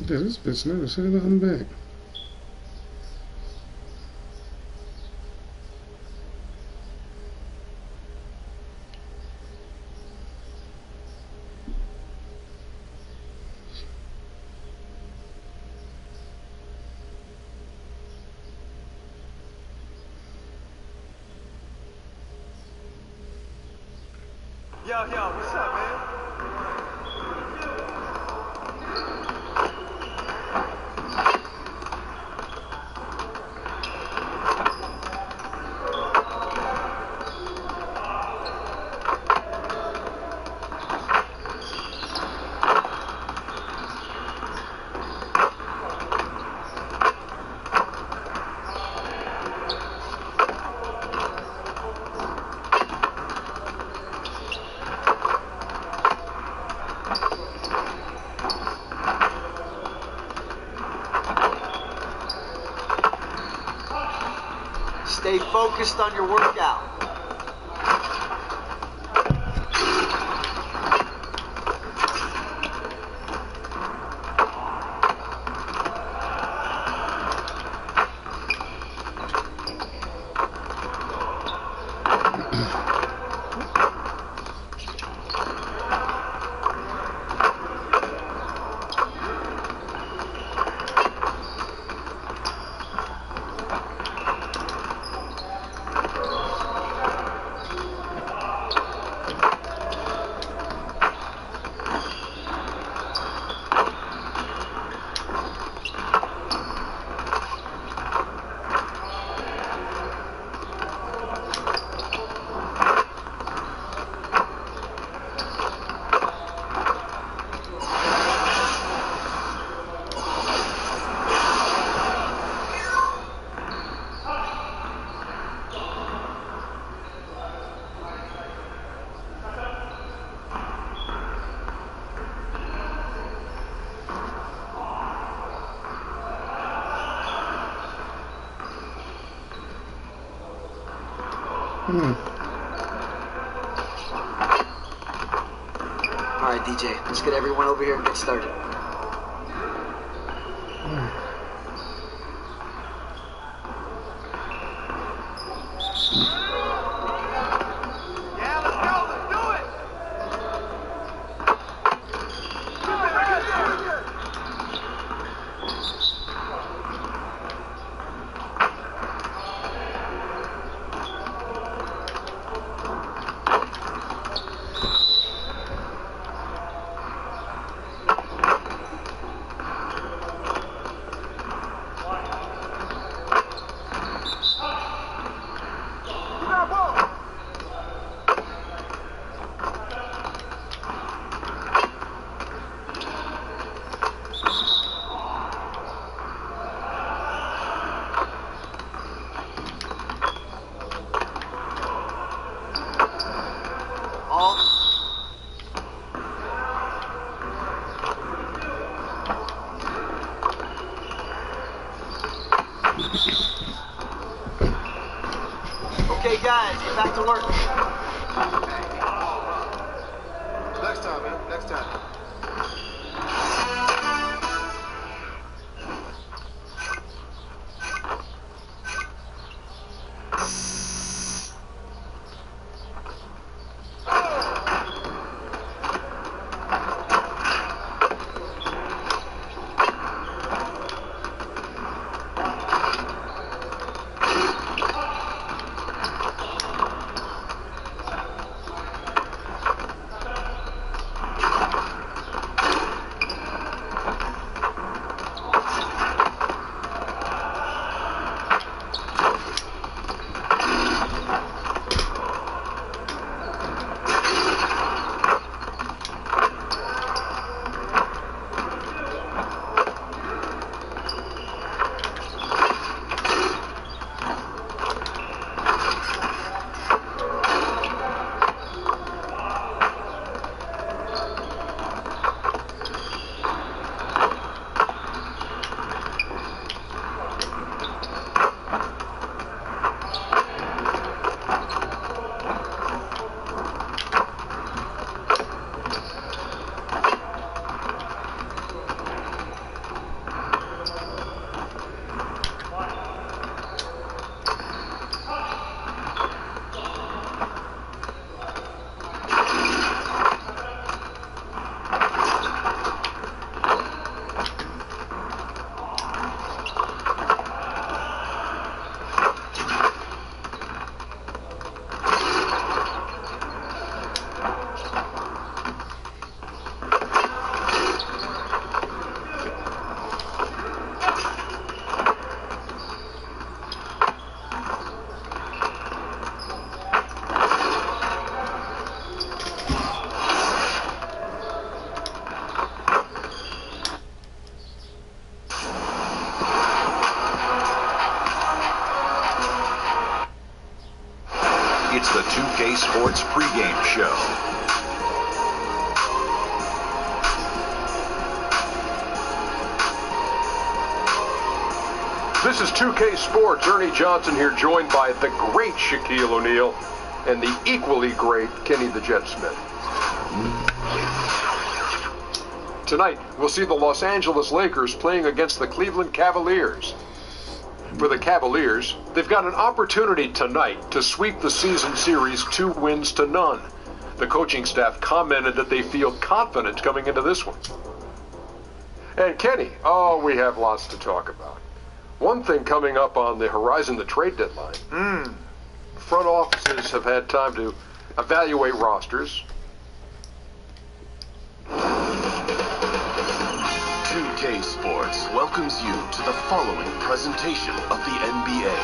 Damn, this bitch never said nothing back. Yo, what's up, man? Stay focused on your workout. Alright, DJ, let's get everyone over here and get started. Okay, guys, get back to work. Next time, man. Next time. Sports pregame show. This is 2K Sports. Ernie Johnson here, joined by the great Shaquille O'Neal and the equally great Kenny the Jet Smith. Tonight, we'll see the Los Angeles Lakers playing against the Cleveland Cavaliers. For the Cavaliers, they've got an opportunity tonight to sweep the season series 2 wins to none. The coaching staff commented that they feel confident coming into this one. And Kenny, we have lots to talk about. One thing coming up on the horizon, the trade deadline. Front offices have had time to evaluate rosters. 2K Sports welcomes you to the following presentation of the NBA.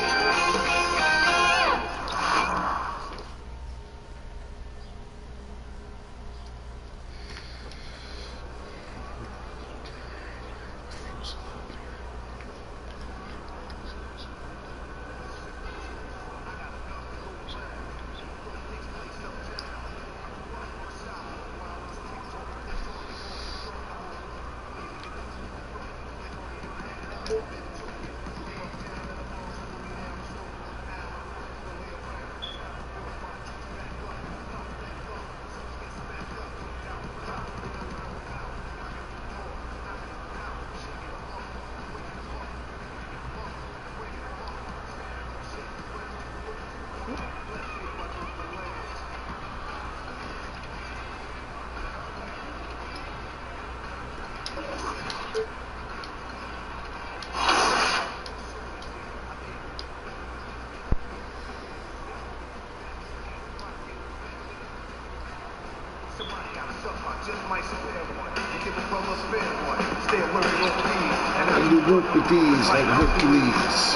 And you work with these like Hercules.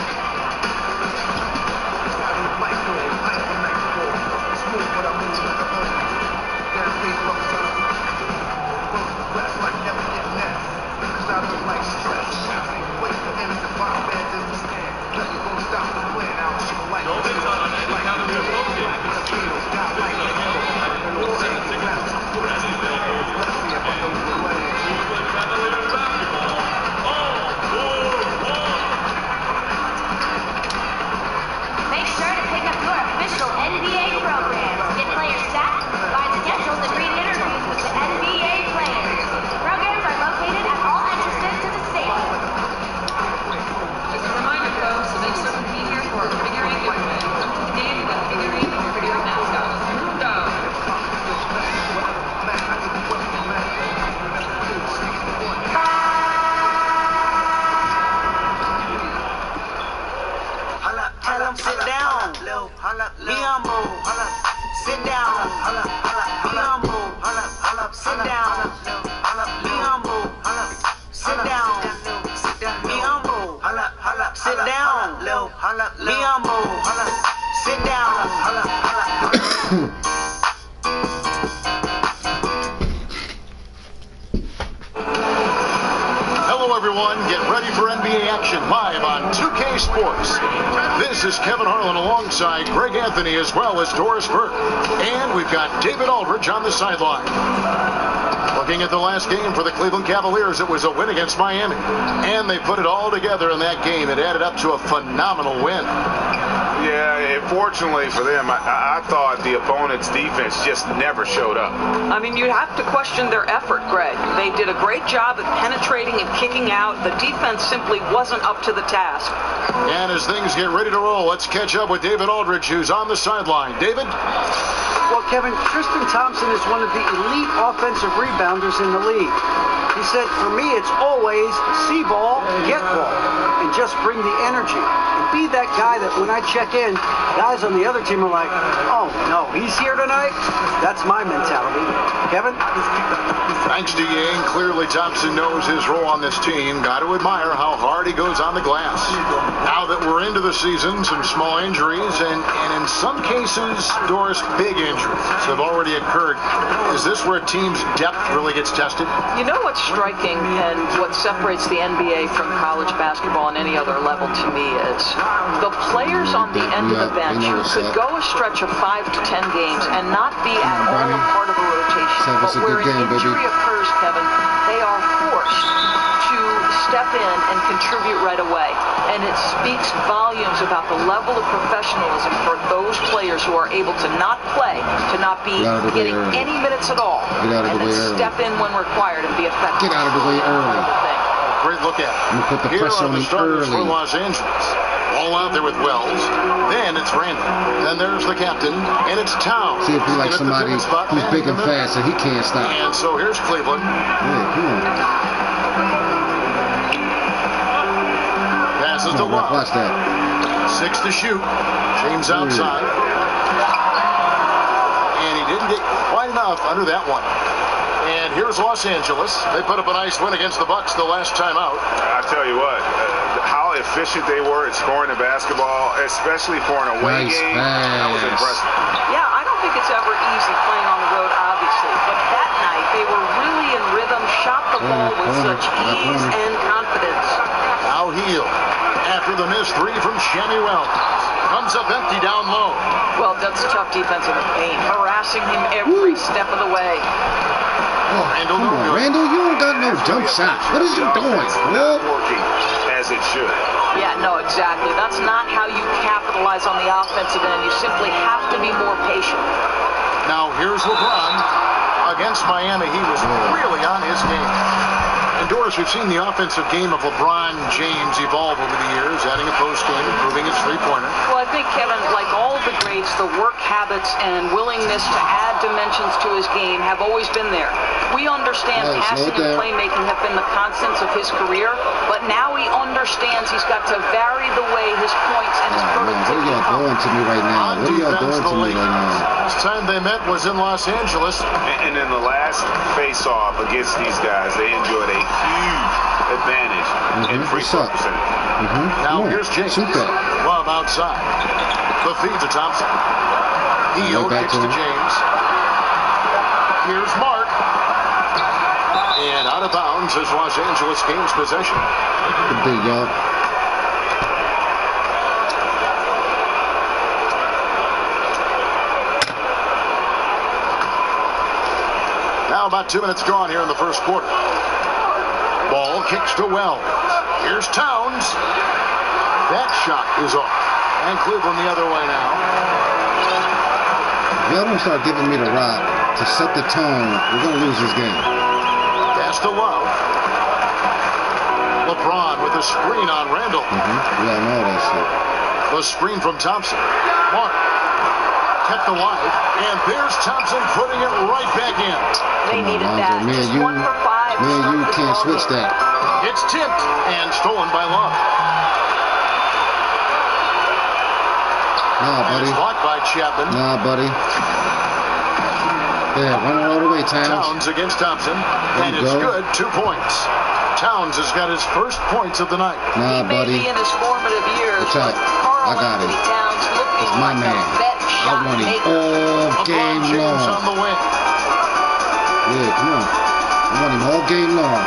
Hello everyone, get ready for NBA action live on 2K Sports. This is Kevin Harlan alongside Greg Anthony as well as Doris Burke. And we've got David Aldridge on the sideline. Looking at the last game for the Cleveland Cavaliers, it was a win against Miami. And they put it all together in that game. It added up to a phenomenal win. Yeah, fortunately for them, I thought the opponent's defense just never showed up. I mean, you'd have to question their effort, Greg. They did a great job at penetrating and kicking out. The defense simply wasn't up to the task. And as things get ready to roll, let's catch up with David Aldridge, who's on the sideline. David? Well, Kevin, Tristan Thompson is one of the elite offensive rebounders in the league. He said, for me, it's always see ball, get ball, and just bring the energy. And be that guy that when I check in, guys on the other team are like, oh, no, he's here tonight? That's my mentality. Kevin? Thanks to Yang. Clearly, Thompson knows his role on this team. Got to admire how hard he goes on the glass. Now that we're into the season, some small injuries, and in some cases, Doris, big injuries have already occurred. Is this where a team's depth really gets tested? You know what's striking and what separates the NBA from college basketball and any other level to me is the players on the end of the bench who could go a stretch of 5 to 10 games and not be at all a part of a rotation, but where an injury occurs, Kevin, they are forced to step in and contribute right away. And it speaks volumes about the level of professionalism for those players who are able to not play, to not be getting any minutes at all, and then step in when required and be effective. Get out of the way early. Great look at it. I'm gonna put the Here pressure are on the him starters for early. Los Angeles. All out there with Wells. Then it's Randall. Then there's the captain, and it's Towns. See if he likes somebody who's big and fast and he can't stop. And so here's Cleveland. Yeah, come on. Passes to Love. Watch that. 6 to shoot. James outside. And he didn't get quite enough under that one. And here's Los Angeles. They put up a nice win against the Bucks the last time out. I tell you what, how efficient they were at scoring the basketball, especially for an away game. That was impressive. Yeah, I don't think it's ever easy playing on the road, obviously. But that night, they were really in rhythm, shot the ball with such ease and confidence. Now Heel. After the missed 3 from Shammy Wells. Comes up empty down low. Well, that's tough defense in the paint, harassing him every step of the way. Oh, come on, Randall, you don't got no jump shot. What is you doing? Not working as it should. Yeah, no, exactly. That's not how you capitalize on the offensive end. You simply have to be more patient. Now here's LeBron. Against Miami, he was really on his game. And Doris, we've seen the offensive game of LeBron James evolve over the years, adding a post game, improving his three-pointer. Well, I think, Kevin, like all of the greats, the work habits and willingness to add dimensions to his game have always been there. We understand passing and playmaking have been the constants of his career, but now he understands he's got to vary the way his points and his productivity come. What are y'all doing to me right now? What are y'all doing to me right now? Last time they met was in Los Angeles. And in the last face-off against these guys, they enjoyed a huge advantage in free throw percentage. Now here's James. Love outside. The feed to Thompson. Heel kicks to James. Here's Mark. And out of bounds as Los Angeles gains possession. Good day, y'all. Now about 2 minutes gone here in the first quarter. Ball kicks to Wells. Here's Towns. That shot is off. And Cleveland the other way now. Y'all don't start giving me the rock to set the tone. We're going to lose this game. Pass to Love. LeBron with a screen on Randall. We all know that shit. The screen from Thompson. Mark. Kept alive. And there's Thompson putting it right back in. They needed that. Just 1 for 5. Me and you can't switch that. It's tipped and stolen by Love. Nah, buddy. It's blocked by Chapman. Nah, buddy. Yeah, run it all the way, Towns. Towns against Thompson. And it's good. 2 points. Towns has got his first points of the night. Nah, buddy. He may be in his formative years. Watch out. I got him. It's my man. I want him all game long. On the wing. Yeah, come on. I want him all game long.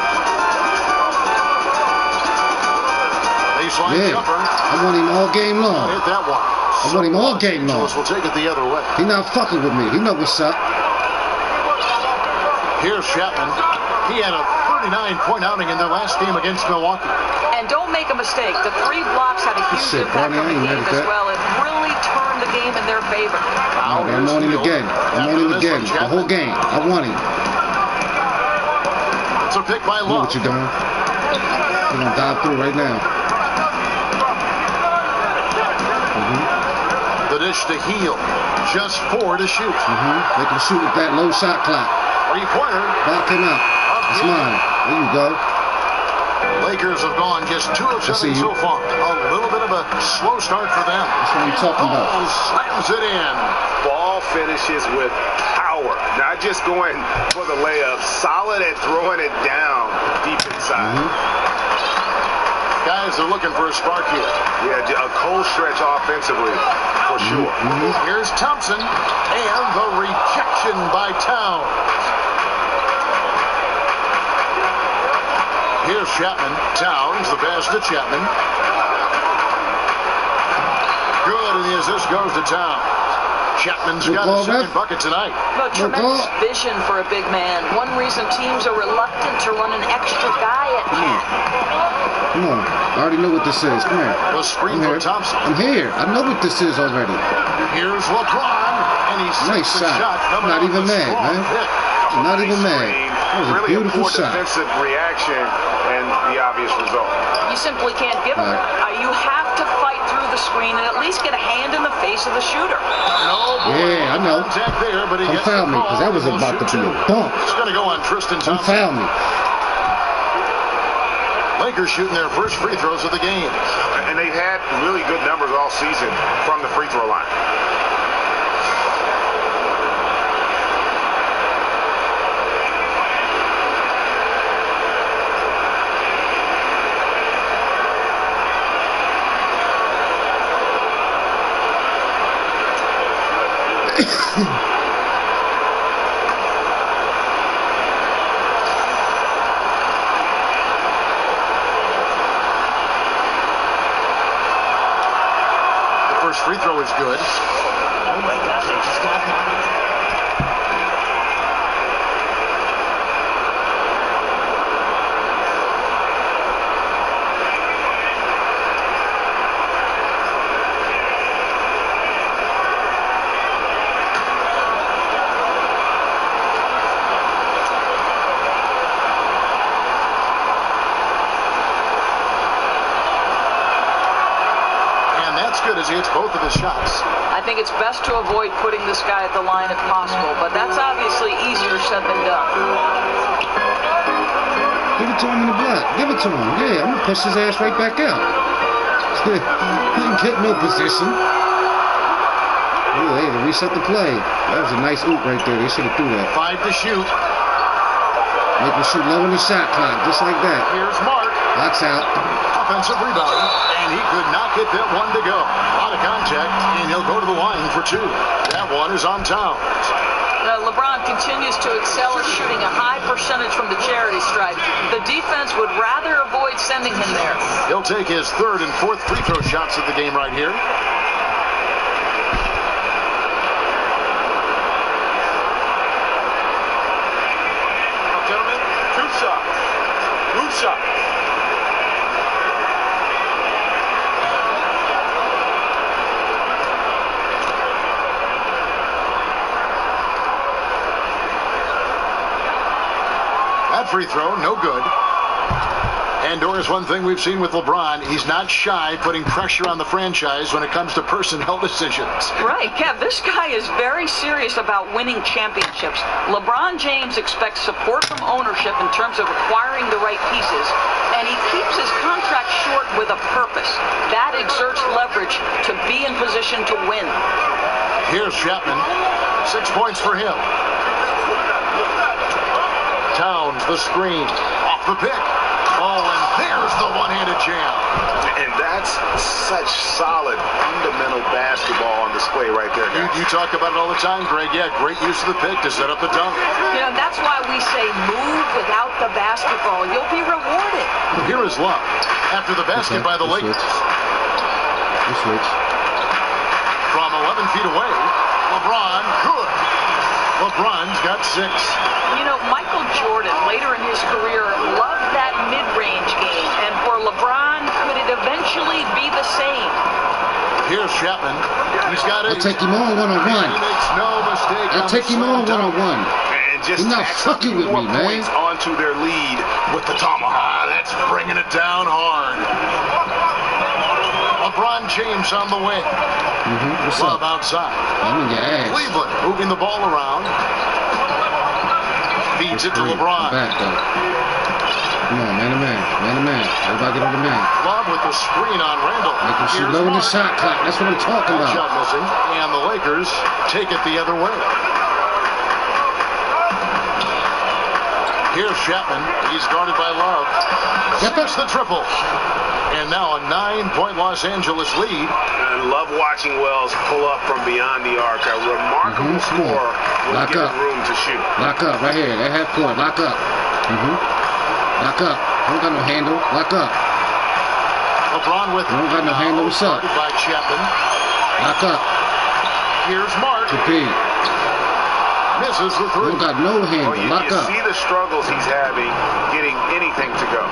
Baseline jumper. I want him all game long. Hit that one. I want him all game long. We'll take it the other way. He not fucking with me. He know what's up. Here's Chapman. He had a 39-point outing in their last game against Milwaukee. And don't make a mistake. The 3 blocks had a huge impact on the game as well. It really turned the game in their favor. I'm on him again. I'm on him again. The whole game. I want him. It's a pick by Love. You know what you're doing. You're going to dive through right now. The dish to Heel. Just 4 to shoot. Make him shoot with that low shot clock. 3-pointer. Back him up. It's mine. There you go. Lakers have gone just 2 of 7 so far. A little bit of a slow start for them. That's what I'm talking about. Slams it in. Ball finishes with power. Not just going for the layup. Solid at throwing it down deep inside. Guys are looking for a spark here. Yeah, a cold stretch offensively, for sure. Here's Thompson, and the rejection by Towns. Here's Chapman. Towns, the pass to Chapman. Good, and the assist goes to Towns. Chapman's got a second bucket tonight. No, tremendous vision for a big man. One reason teams are reluctant to run an extra guy at Cat. Come on. I already know what this is. Come here. The screen for Thompson. I'm here. I know what this is already. Here's LeBron, and he's nice shot. Not even mad, man. Not even mad. That was a really beautiful a poor shot. defensive reaction and the obvious result. You simply can't give him. You have to fight through the screen and at least get a hand in the face of the shooter. Yeah, I know. There, but Don't foul me, because that was about to be a bump. It's going to go on Tristan Thompson. Don't foul me. Lakers shooting their first free throws of the game. And they've had really good numbers all season from the free throw line. Free throw is good. Oh my gosh, they just got him. Good as he hits both of his shots. I think it's best to avoid putting this guy at the line if possible, but that's obviously easier said than done. Give it to him in the block. Give it to him. Yeah, I'm going to push his ass right back out. He didn't get no position. Ooh, hey, they reset the play. That was a nice oop right there. They should have threw that. 5 to shoot. Make him shoot low in the shot clock, just like that. Here's Mark. Box out. Offensive rebound, and he could not get that one to go. Out of contact, and he'll go to the line for 2. That one is on Towns. LeBron continues to excel at shooting a high percentage from the charity stripe. The defense would rather avoid sending him there. He'll take his 3rd and 4th free throw shots of the game right here. Gentlemen, 2 shots. Blue shot. Free throw, no good. And Doris, one thing we've seen with LeBron, he's not shy putting pressure on the franchise when it comes to personnel decisions. Right, Kev, this guy is very serious about winning championships. LeBron James expects support from ownership in terms of acquiring the right pieces, and he keeps his contract short with a purpose. That exerts leverage to be in position to win. Here's Chapman. 6 points for him. Towns, the screen, off the pick. Oh, and there's the one-handed jam. And that's such solid, fundamental basketball on display right there, guys. You talk about it all the time, Greg. Yeah, great use of the pick to set up the dunk. You know, that's why we say move without the basketball. You'll be rewarded. Here is Love. After the basket by the Lakers. From 11 feet away, LeBron, good. LeBron's got 6. You know, Michael Jordan, later in his career, loved that mid-range game. And for LeBron, could it eventually be the same? Here's Chapman. He's got it. I'll take him on one-on-one. He makes no mistake. I'll take him on one-on-one. And just You're not fucking with me, man. points onto their lead with the tomahawk. That's bringing it down hard. LeBron James on the wing. What's Love up? outside. I'm in your ass. Cleveland moving the ball around. Feeds it to LeBron. Back, though. Come on, man to man. Man to man. Everybody get on the man. Love with the screen on Randall. Make him shoot low in the shot clock. That's what I'm talking about. Shot missing. And the Lakers take it the other way. Here's Chapman. He's guarded by Love. Gets the triple. And now a 9-point Los Angeles lead. And love watching Wells pull up from beyond the arc. A remarkable score with given room to shoot. Lock up right here. That half court. Lock up. Lock up. I don't got no handle. Lock up. LeBron with I don't got no handle. What's up? By Chapman. Lock up. Here's Mark. Repeat. Misses the I three. don't got no handle. Lock You up. see the struggles he's having getting anything to go.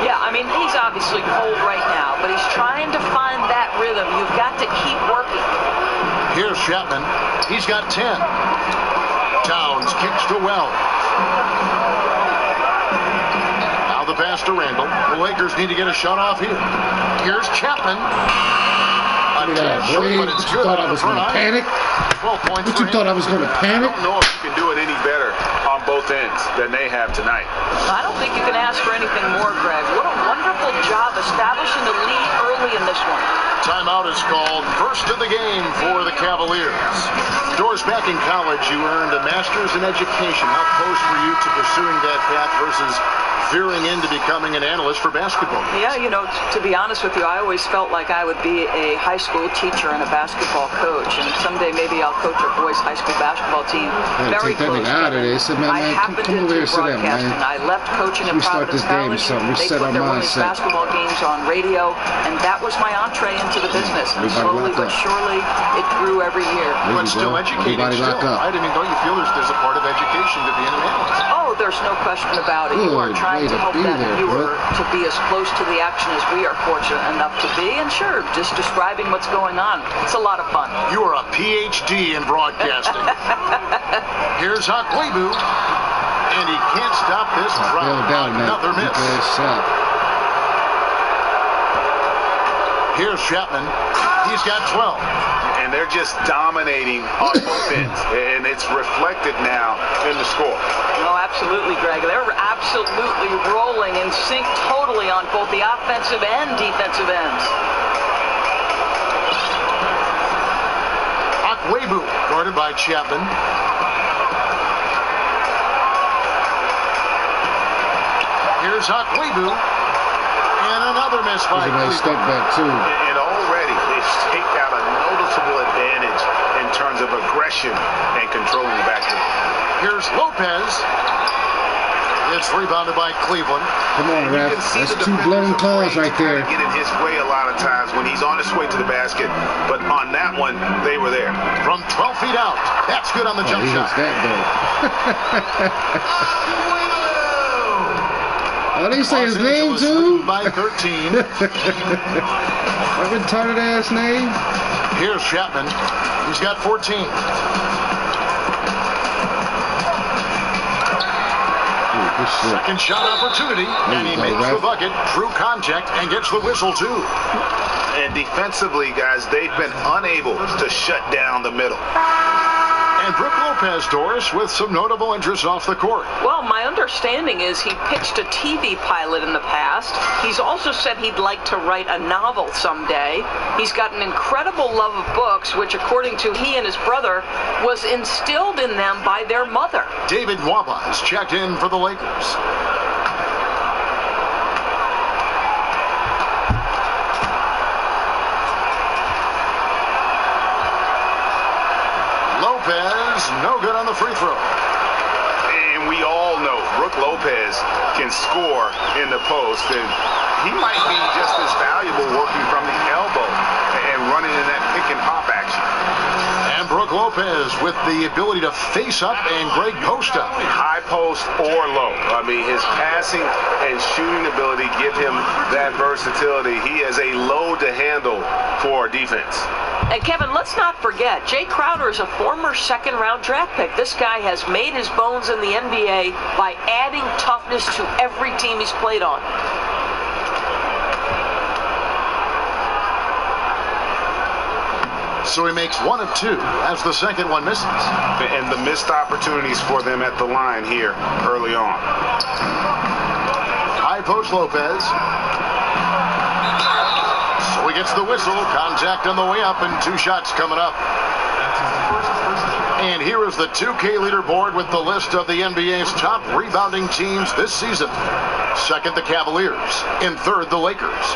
Yeah, I mean, he's obviously cold right now, but he's trying to find that rhythm. You've got to keep working. Here's Chapman. He's got 10. Towns kicks to Wells. Now the pass to Randall. The Lakers need to get a shot off here. Here's Chapman. Look at that, boy. But it's You good. thought I was going to panic? 12 points What, for you thought I was going to I panic? don't know if you can do it any better on both ends than they have tonight. I don't think you can ask for anything more, Greg. What a wonderful job establishing the lead early in this one. Timeout is called. First of the game for the Cavaliers. Doris, back in college, you earned a master's in education. How close were you to pursuing that path versus veering into becoming an analyst for basketball? Yeah, you know, to be honest with you, I always felt like I would be a high school teacher and a basketball coach, and someday maybe I'll coach a boys' high school basketball team. Very take that close. nigga out of there. He said, man, I happened come over into here and sit down, broadcasting. man. I left coaching at We start Providence this game or College. something. We They set put our their women's mindset. basketball games on radio, and that was my entree into the business. And slowly but surely, it grew every year. But still educating still, right? I mean, don't you feel there's a part of education to being an analyst? Oh, there's no question about it. You are Good trying way to to help be that there, viewer bro. to be as close to the action as we are fortunate enough to be. And sure, just describing what's going on. It's a lot of fun. You are a PhD in broadcasting. Here's Hakwebu, and he can't stop this drive. Another miss. Here's Chapman. He's got 12. And they're just dominating on both ends. And it's reflected now in the score. No, absolutely, Greg. They're absolutely rolling in sync totally on both the offensive and defensive ends. Hakwebu, guarded by Chapman. Here's Hakwebu. And another miss by Cleveland. Step back, too. And already they've taken out a noticeable advantage in terms of aggression and controlling the backcourt. Here's Lopez. It's rebounded by Cleveland. Come on, Ref. That's two blown calls right there. Get in his way a lot of times when he's on his way to the basket. But on that one, they were there. From 12 feet out. That's good on the jump shot. That oh, they say his name too? By 13. A retarded ass name. Here's Chapman. He's got 14. Second shot opportunity, and he makes the bucket, drew contact, and gets the whistle too. And defensively, guys, they've been unable to shut down the middle. And Brooke Lopez, Doris, with some notable interests off the court. Well, my understanding is he pitched a TV pilot in the past. He's also said he'd like to write a novel someday. He's got an incredible love of books, which, according to he and his brother, was instilled in them by their mother. David Nwaba is checked in for the Lakers. Lopez, no good on the free throw. And we all know Brooke Lopez can score in the post, and he might be just as valuable working from the elbow and running in that pick and pop action. And Brooke Lopez with the ability to face up and great post up. High post or low. I mean, his passing and shooting ability give him that versatility. He has a load to handle for defense. And Kevin, let's not forget, Jay Crowder is a former second-round draft pick. This guy has made his bones in the NBA by adding toughness to every team he's played on. So he makes one of two as the second one misses. And the missed opportunities for them at the line here early on. High post Lopez. So he gets the whistle. Contact on the way up and two shots coming up. And here is the 2K leaderboard with the list of the NBA's top rebounding teams this season. Second, the Cavaliers. In third, the Lakers.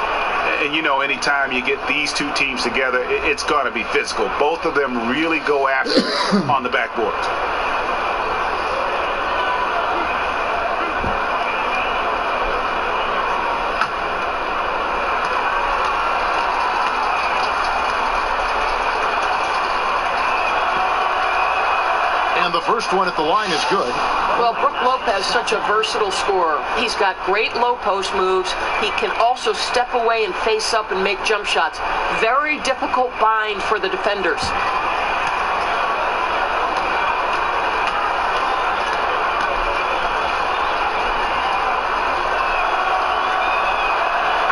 And you know, anytime you get these two teams together, it's going to be physical. Both of them really go after it on the backboard. first one at the line is good. Well, Brook Lopez, such a versatile scorer. He's got great low post moves. He can also step away and face up and make jump shots. Very difficult bind for the defenders.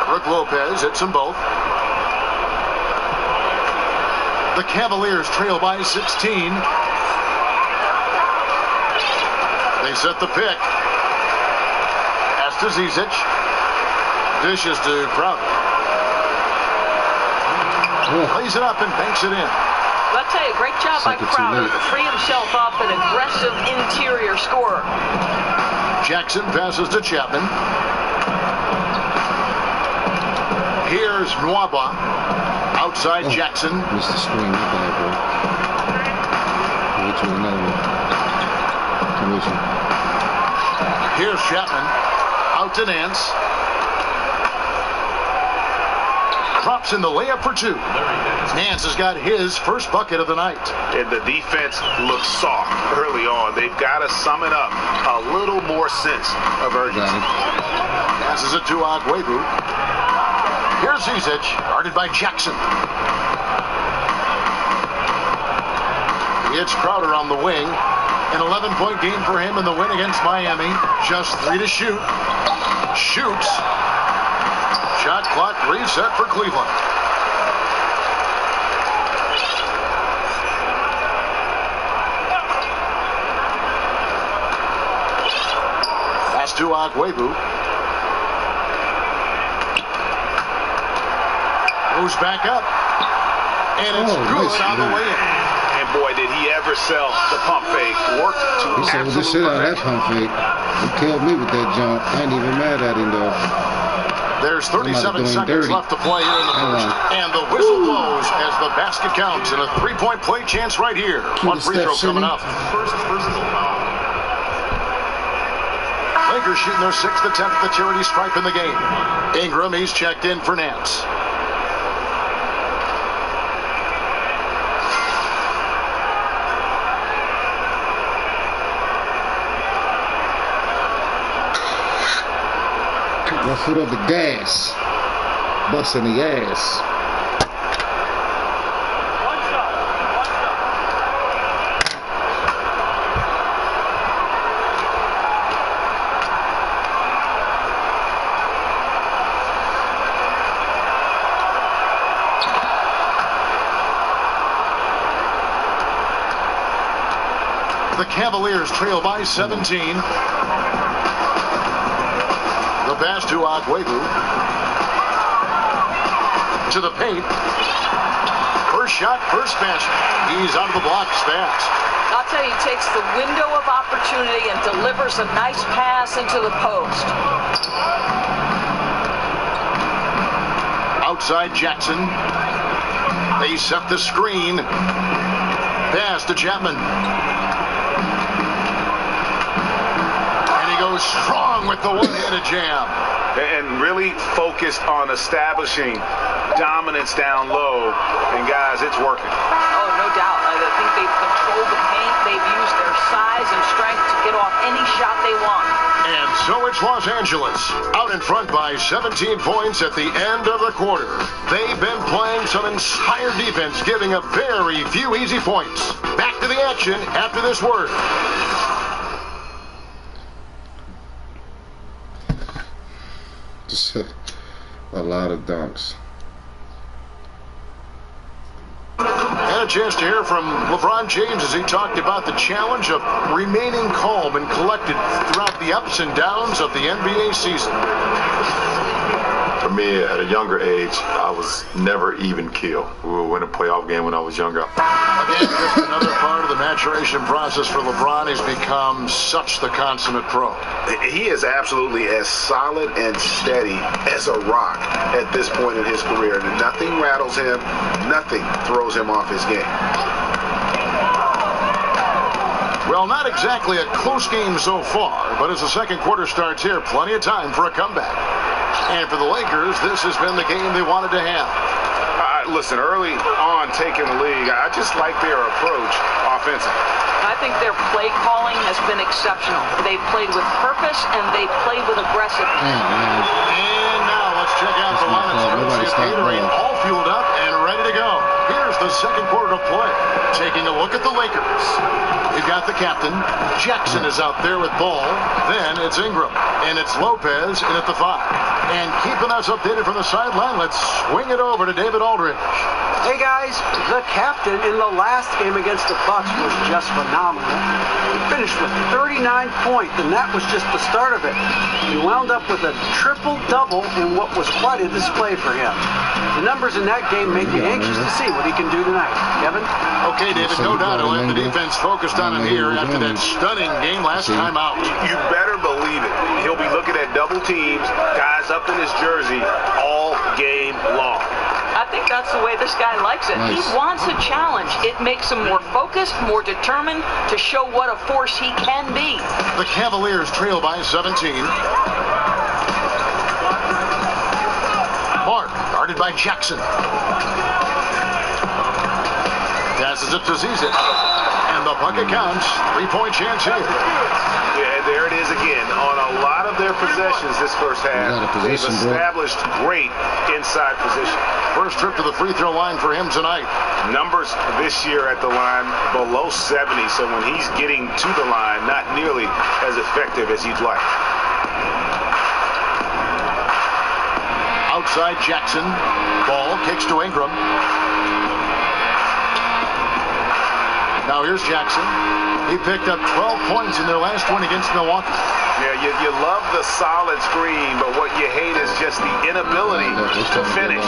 Brook Lopez hits them both. The Cavaliers trail by 16. They set the pick. Pass to Zizic. Dishes to Crowder. Plays it up and banks it in. I'll tell you, great job by Crowder to free himself up, an aggressive interior scorer. Jackson passes to Chapman. Here's Nwaba. Outside Jackson. Missed the screen. Not bad, bro. Which was another one. Commission. Here's Chapman. Out to Nance. Drops in the layup for two. Nance has got his first bucket of the night. And the defense looks soft early on. They've got to sum it up. A little more sense of urgency. Passes it to Agwebu. Here's Zizic, guarded by Jackson. It's Crowder on the wing. An 11-point game for him in the win against Miami. Just 3 to shoot. Shoots. Shot clock reset for Cleveland. Pass to Agwebu. Moves back up. And it's good on the way in. And boy, did he ever sell the pump fake. Worked to He sold the shit out of that pump fake. He killed me with that jump. I ain't even mad at him, though. There's 37 seconds left to play here in the first. And the whistle blows as the basket counts. And a 3-point play chance right here. One free throw coming up. Lakers shooting their 6th attempt at the charity stripe in the game. Ingram, he's checked in for Nance. One foot on the gas. Busting the ass. The Cavaliers trail by 17. The pass to Agwebu. To the paint. First shot, first basket. He's out of the blocks fast. I'll tell you, he takes the window of opportunity and delivers a nice pass into the post. Outside Jackson. They set the screen. Pass to Chapman. Goes strong with the one-handed jam. And really focused on establishing dominance down low. And guys, it's working. Oh, no doubt. I think they've controlled the paint. They've used their size and strength to get off any shot they want. And so it's Los Angeles, out in front by 17 points at the end of the quarter. They've been playing some inspired defense, giving up very few easy points. Back to the action after this word. Just a lot of dunks. And a chance to hear from LeBron James as he talked about the challenge of remaining calm and collected throughout the ups and downs of the NBA season. For me, at a younger age, I was never even killed. We would win a playoff game when I was younger. Again, just another part of the maturation process for LeBron. He's become such the consummate pro. He is absolutely as solid and steady as a rock at this point in his career. Nothing rattles him. Nothing throws him off his game. Well, not exactly a close game so far, but as the second quarter starts here, plenty of time for a comeback. And for the Lakers, this has been the game they wanted to have. Listen, early on taking the lead, I just like their approach offensively. I think their play calling has been exceptional. They've played with purpose, and they've played with aggressiveness. And now let's check out the lineups. Courtesy of Gatorade, all fueled up and ready to go. Here's the second quarter of play. Taking a look at the Lakers. We've got the captain. Jackson is out there with ball. Then it's Ingram. And it's Lopez in at the 5. And keeping us updated from the sideline, let's swing it over to David Aldridge. Hey guys, the captain in the last game against the Bucks was just phenomenal. He finished with 39 points, and that was just the start of it. He wound up with a triple-double in what was quite a display for him. The numbers in that game make me anxious to see what he can do tonight. Kevin? Okay, David, no doubt he'll have the defense focused on him here after that stunning game last time out. You better believe it. He'll be looking at double teams, guys up in his jersey all game long. I think that's the way this guy likes it. He wants a challenge. It makes him more focused, more determined to show what a force he can be. The Cavaliers trail by 17. Mark, guarded by Jackson. Passes it to Zizic. And the bucket counts. 3-point chance here. Yeah, there it is again. On a lot of their possessions this first half, they've established great inside position. First trip to the free throw line for him tonight. Numbers this year at the line below 70, so when he's getting to the line, not nearly as effective as he'd like. Outside Jackson. Ball kicks to Ingram. Now here's Jackson. He picked up 12 points in their last one against Milwaukee. Yeah, you love the solid screen, but what you hate is just the inability to finish.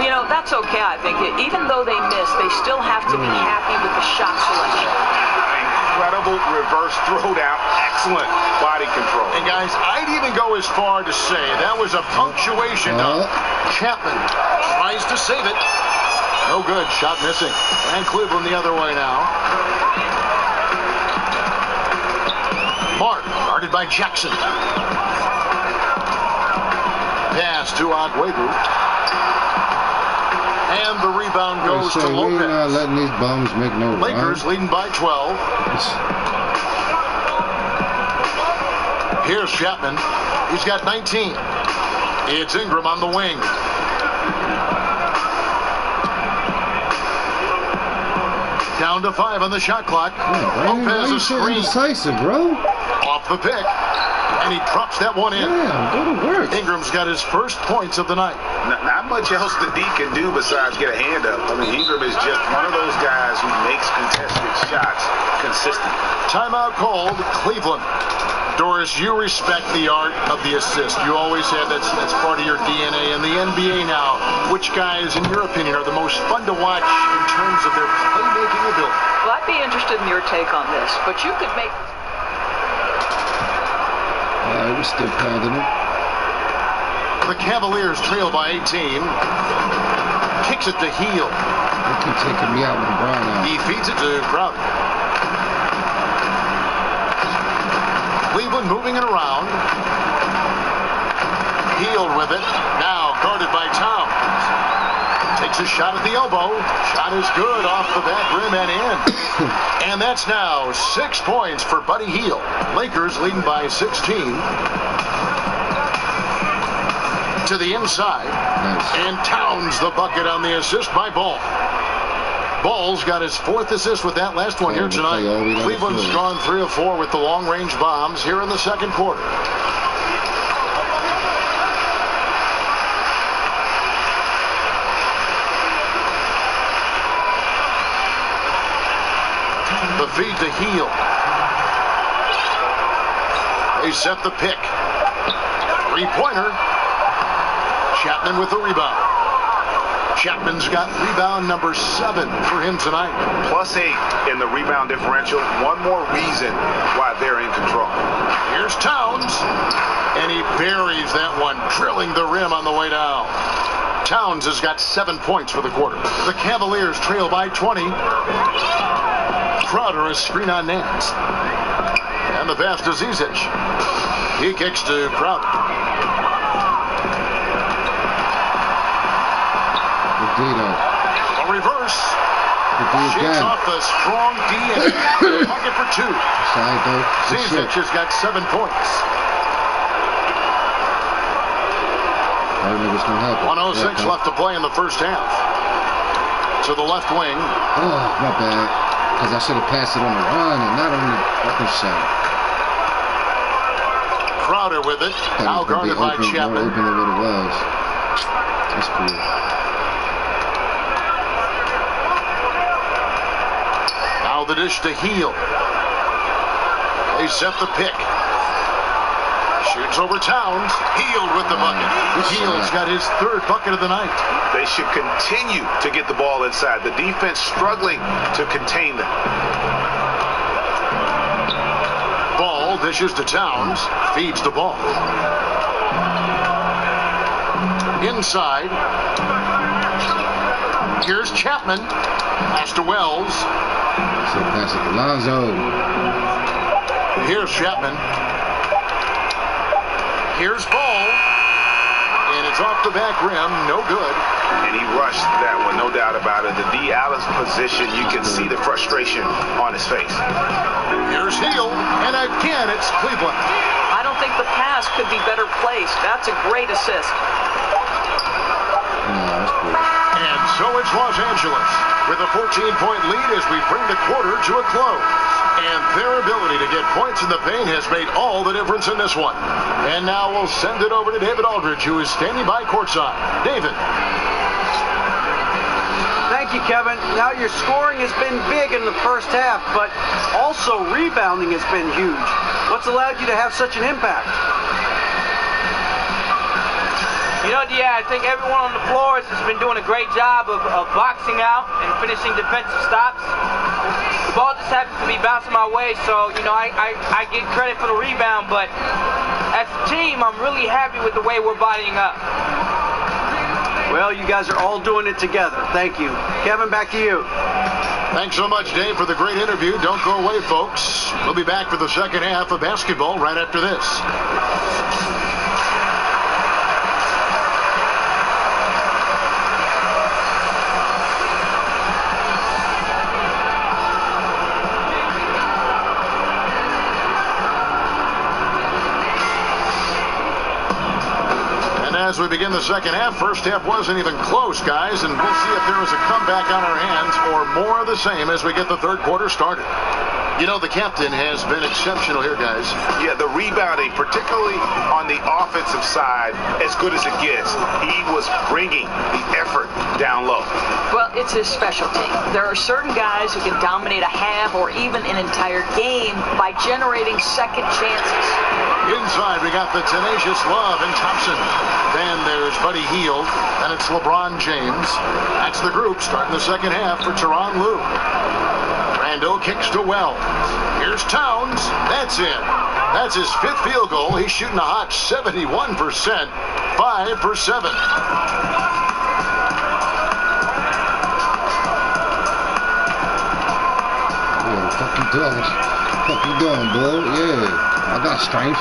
You know, that's okay, I think. Even though they miss, they still have to be happy with the shot selection. Incredible reverse throwdown. Excellent body control. And guys, I'd even go as far to say that was a punctuation of Chapman tries to save it. No good. Shot missing. And Cleveland the other way now. Mark, guarded by Jackson. Pass to Aguero. And the rebound goes to Lopez. We're not letting these bums make no run. Lakers leading by 12. Here's Chapman. He's got 19. It's Ingram on the wing. Down to 5 on the shot clock. Lopez a screen. Decisive, bro. Off the pick. And he drops that one in. Yeah, go to work. Ingram's got his first points of the night. Not much else the D can do besides get a hand up. I mean, Ingram is just one of those guys who makes contested shots consistent. Timeout called, Cleveland. Doris, you respect the art of the assist. You always have that's part of your DNA. In the NBA now, which guys, in your opinion, are the most fun to watch in terms of their playmaking ability? Well, I'd be interested in your take on this, but you could make... We're still pounding it. The Cavaliers trail by 18. Kicks it to Heel. They keep taking me out with Brown out. He feeds it to Crowder. Cleveland moving it around. Heel with it. Now guarded by Towns. Takes a shot at the elbow. Shot is good off the back rim and in. And that's now 6 points for Buddy Hield. Lakers leading by 16. To the inside. Nice. And Towns the bucket on the assist by Ball. Ball's got his 4th assist with that last one here tonight. Cleveland's gone 3 of 4 with the long-range bombs here in the second quarter. The feed to Heel. They set the pick. 3-pointer. Chapman with the rebound. Chapman's got rebound number 7 for him tonight. +8 in the rebound differential. One more reason why they're in control. Here's Towns. And he buries that one, drilling the rim on the way down. Towns has got 7 points for the quarter. The Cavaliers trail by 20. Crowder is screen on Nance. And the pass to Zizic. He kicks to Crowder. A reverse. Shakes off the strong D and pocket for 2. Side though. Zizic has got 7 points. I don't know what's going to happen. 1:06 left to play in the first half. To the left wing. Oh, my bad. Because I should have passed it on the run and not on the fucking shot. Crowder with it. Now guarded by Chapman. More open than what it was. That's cool. Now the dish to Heel. They set the pick. Shoots over Towns. Healed with the bucket. Heald's got his 3rd bucket of the night. They should continue to get the ball inside. The defense struggling to contain them. Ball dishes to Towns. Feeds the ball. Inside. Here's Chapman. Pass to Wells. So pass it to Lonzo. Here's Chapman. Here's Ball. And it's off the back rim. No good. And he rushed that one, no doubt about it. The D out of position, you can see the frustration on his face. Here's Heel. And again, it's Cleveland. I don't think the pass could be better placed. That's a great assist. And so it's Los Angeles with a 14-point lead as we bring the quarter to a close. And their ability to get points in the paint has made all the difference in this one. And now we'll send it over to David Aldridge, who is standing by courtside. David. Thank you, Kevin. Now your scoring has been big in the first half, but also rebounding has been huge. What's allowed you to have such an impact? You know, I think everyone on the floor has been doing a great job of boxing out and finishing defensive stops. The ball just happens to be bouncing my way, so, I get credit for the rebound, but as a team, I'm really happy with the way we're bodying up. Well, you guys are all doing it together. Thank you. Kevin, back to you. Thanks so much, Dave, for the great interview. Don't go away, folks. We'll be back for the second half of basketball right after this. As we begin the second half, first half wasn't even close, guys, and we'll see if there is a comeback on our hands or more of the same as we get the third quarter started. You know, the captain has been exceptional here, guys. Yeah, the rebounding, particularly on the offensive side, as good as it gets. He was bringing the effort down low. Well, it's his specialty. There are certain guys who can dominate a half or even an entire game by generating second chances. Inside, we got the tenacious Love and Thompson. Then there's Buddy Hield, and it's LeBron James. That's the group starting the second half for Tyronn Lue. Randall kicks to Wells. Here's Towns. That's it. That's his 5th field goal. He's shooting a hot 71%. 5 for 7. Fuck you doing? Fuck you doing, bro? Yeah, I got strength.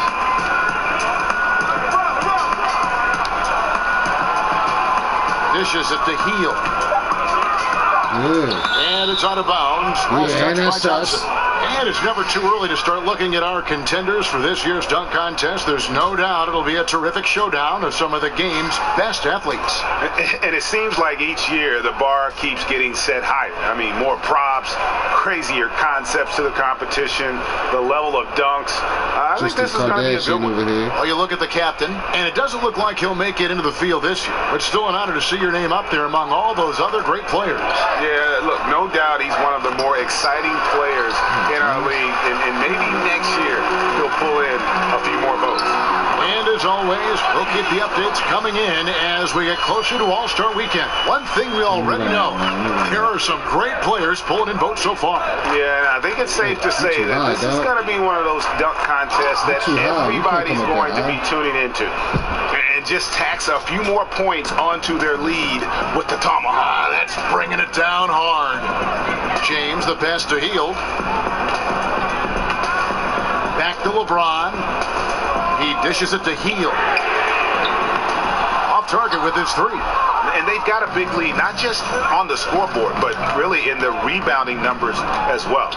Dishes at the heel. Yeah. And it's out of bounds. Yeah, and that's us. And it's never too early to start looking at our contenders for this year's dunk contest. There's no doubt it'll be a terrific showdown of some of the game's best athletes. And it seems like each year the bar keeps getting set higher. I mean, more props, crazier concepts to the competition, the level of dunks. I think this is going to be a good one. Well, you look at the captain, and it doesn't look like he'll make it into the field this year. But it's still an honor to see your name up there among all those other great players. Yeah, look, no doubt he's one of the more exciting players in our league, and maybe next year he'll pull in a few more votes. And as always, we'll keep the updates coming in as we get closer to All-Star Weekend. One thing we already know, there are some great players pulling in votes so far. Yeah, I think it's safe to say that this is going to be one of those dunk contests that everybody's going to be tuning into. And just tax a few more points onto their lead with the tomahawk. That's bringing it down hard. James, the pass to Hield. Back to LeBron. He dishes it to Hield. Off off target with his 3. And they've got a big lead, not just on the scoreboard, but really in the rebounding numbers as well.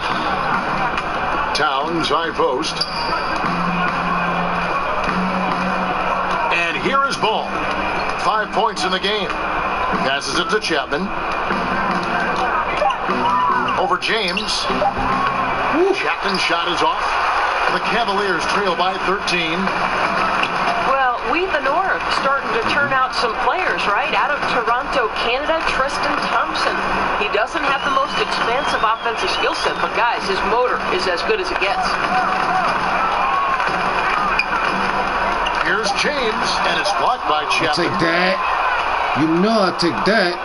Towns, high post. And here is Ball. 5 points in the game. Passes it to Chapman. Over James. Chapman's shot is off. The Cavaliers trail by 13. Well, we the North starting to turn out some players, right? Out of Toronto, Canada, Tristan Thompson. He doesn't have the most expansive offensive skill set, but guys, his motor is as good as it gets. Here's James, and it's blocked by Chapman. I'll take that. You know I'll take that.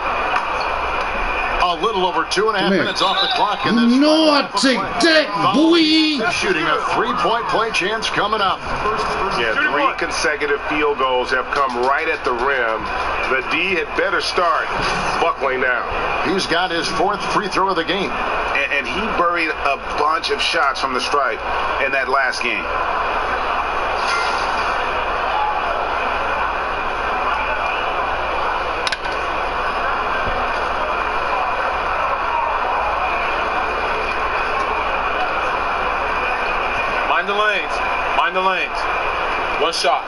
A little over 2.5 minutes off the clock in this. You know I'll take that, boy. Shooting a 3-point play chance coming up. Yeah, 3 consecutive field goals have come right at the rim. The D had better start buckling down. He's got his 4th free throw of the game. And he buried a bunch of shots from the stripe in that last game. Mind the lanes. 1 shot.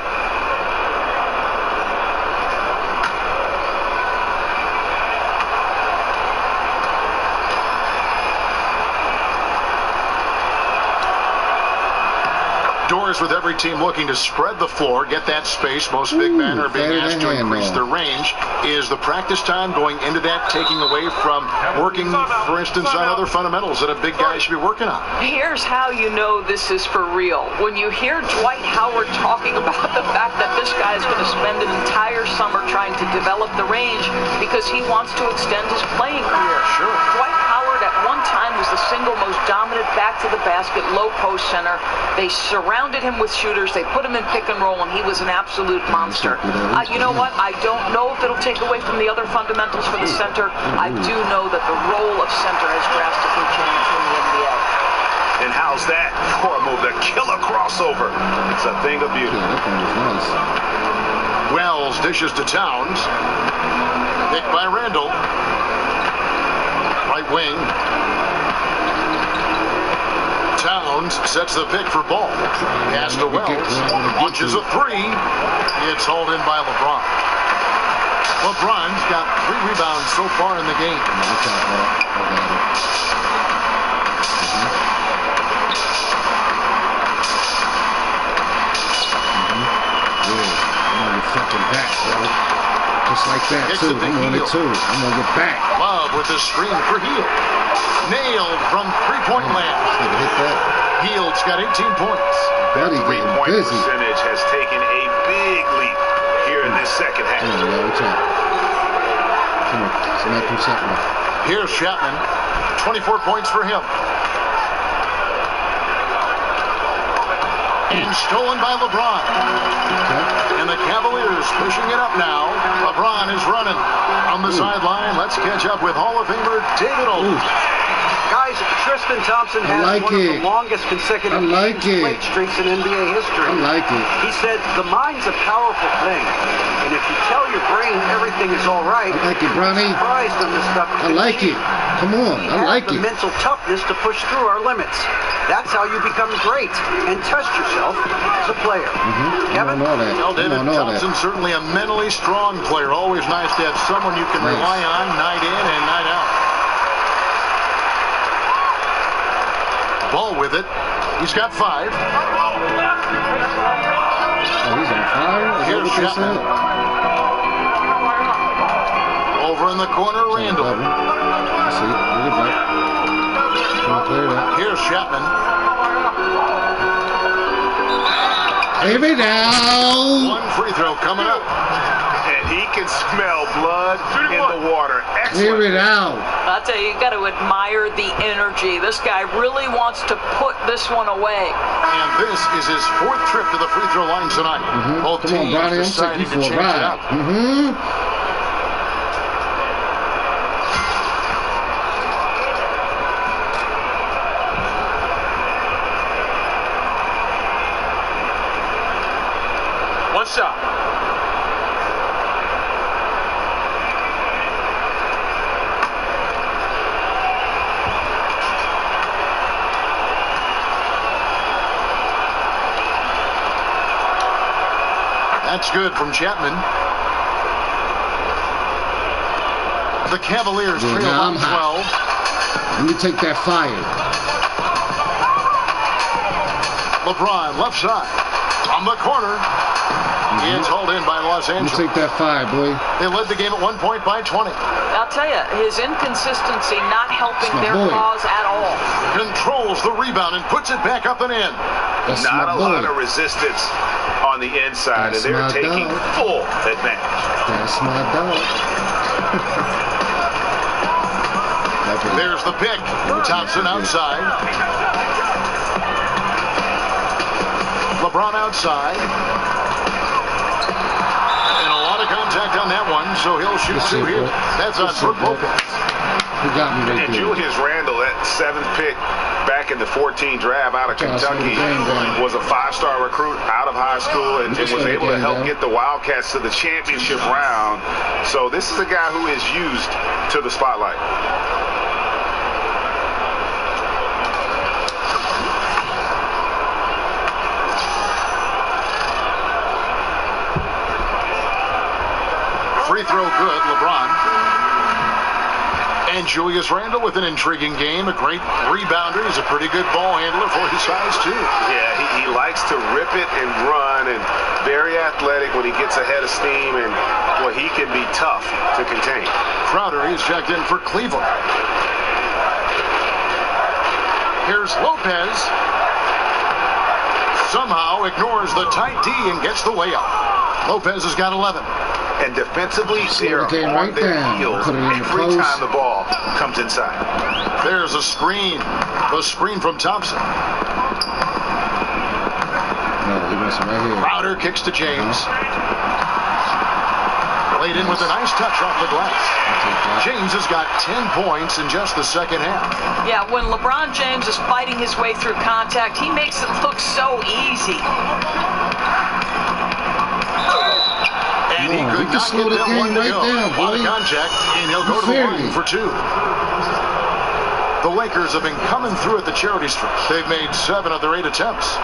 Doors with every team looking to spread the floor, get that space. Most big men are being asked to increase their range. Is the practice time going into that taking away from working, for instance, on other fundamentals that a big guy should be working on? Here's how you know this is for real. When you hear Dwight Howard talking about the fact that this guy is going to spend an entire summer trying to develop the range because he wants to extend his playing career. Sure. Dwight Howard at one time was the single most dominant back-to-the-basket low post center. They surrounded him with shooters. They put him in pick and roll, and he was an absolute monster. You know what? I don't know if it'll take away from the other fundamentals for the center. I do know that the role of center has drastically changed in the NBA. And how's that for a move? The killer crossover. It's a thing of beauty. Wells dishes to Towns. Picked by Randall. Right wing. Towns sets the pick for Ball. Pass to Wells. Launches a 3. It's hauled in by LeBron. LeBron's got 3 rebounds so far in the game. Fucking back, bro. Just like that, too. I'm on it, too. I'm on your back. Love with the screen for Hield. Nailed from 3-point land. Hit that. Hield's got 18 points. Buddy getting 3-point busy. percentage has taken a big leap here in this second half. Come on, Come on. Somebody come something. Here's Chapman. 24 points for him. And stolen by LeBron. And the Cavaliers pushing it up now. LeBron is running on the sideline. Let's catch up with Hall of Famer David Aldridge. Guys, Tristan Thompson has one of the longest consecutive plate streaks in NBA history. I like it. He said, the mind's a powerful thing. And if you tell your brain everything is all right, I like it, Bronny. surprised on this stuff. I like it. Come on, I like the it. mental toughness to push through our limits. That's how you become great and test yourself as a player. Kevin? Well, David Thompson, certainly a mentally strong player. Always nice to have someone you can rely on night in and night out. Ball with it. He's got 5. Oh, he's on fire? Here's Chapman. Over in the corner, Randall. I see. Look at that. Here's Chapman. Give it down. 1 free throw coming up. And he can smell blood in the water. Clear it out. I'll tell you, you got to admire the energy. This guy really wants to put this one away. And this is his 4th trip to the free throw line tonight. Both Come on, teams Bronny. I'm deciding taking to you for a change it ride. up. Shot. That's good from Chapman. The Cavaliers trail now I'm by hot. 12. Let me take that fire. LeBron left side. On the corner. He is hauled in by Los Let me Angeles. take that fire, boy. They led the game at 1 point by 20. I'll tell you, his inconsistency not helping That's my their boy. cause at all. Controls the rebound and puts it back up and in. That's Not my a lot boy. of resistance on the inside, That's and they're my taking dog. full advantage. That's my dog. There's the pick. Thompson outside. LeBron outside. And a lot of contact on that one, so he'll shoot two here. That's on Brook Lopez. He got me right And there. Julius Randle, that 7th pick back in the 14 draft out of Kentucky, was a 5-star recruit out of high school and was able to help get the Wildcats to the championship round. So this is a guy who is used to the spotlight. Free throw good, LeBron. And Julius Randle with an intriguing game, a great rebounder. He's a pretty good ball handler for his size, too. Yeah, he likes to rip it and run, and very athletic when he gets ahead of steam, and well, he can be tough to contain. Crowder, he's checked in for Cleveland. Here's Lopez. Somehow ignores the tight D and gets the layup. Lopez has got 11. And defensively, they're came on right their down. heels Put it in the every post. time the ball comes inside. There's a screen. The screen from Thompson. No, he wants it right here. Crowder kicks to James. Laid in with a nice touch off the glass. James has got 10 points in just the second half. Yeah, when LeBron James is fighting his way through contact, he makes it look so easy. And he could can not slow get the that game one to right go. down, A lot of boy. contact, and he'll go to the line for 2. The Lakers have been coming through at the charity strip. They've made 7 of their 8 attempts.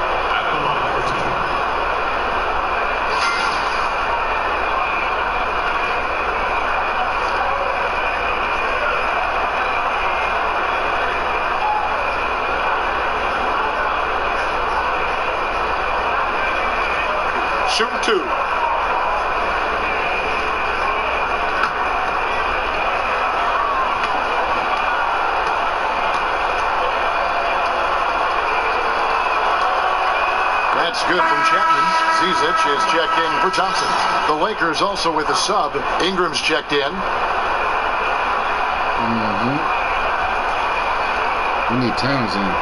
Shooting 2. That's good from Chapman. Zizic is checked in for Thompson. The Lakers also with a sub. Ingram's checked in. We need Townsend.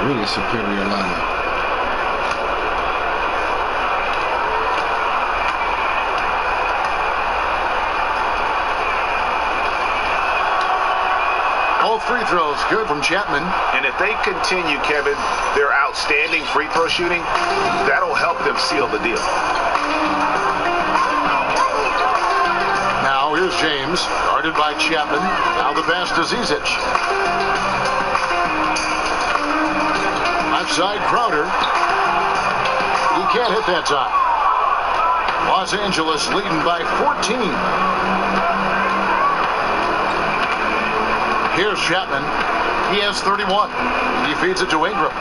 Really superior lineup. All free throws good from Chapman. And if they continue, Kevin, their outstanding free throw shooting, that'll help them seal the deal. Now here's James, guarded by Chapman. Now the pass to Zizic. Outside Crowder. He can't hit that time. Los Angeles leading by 14. Here's Chapman. He has 31. He feeds it to Ingram.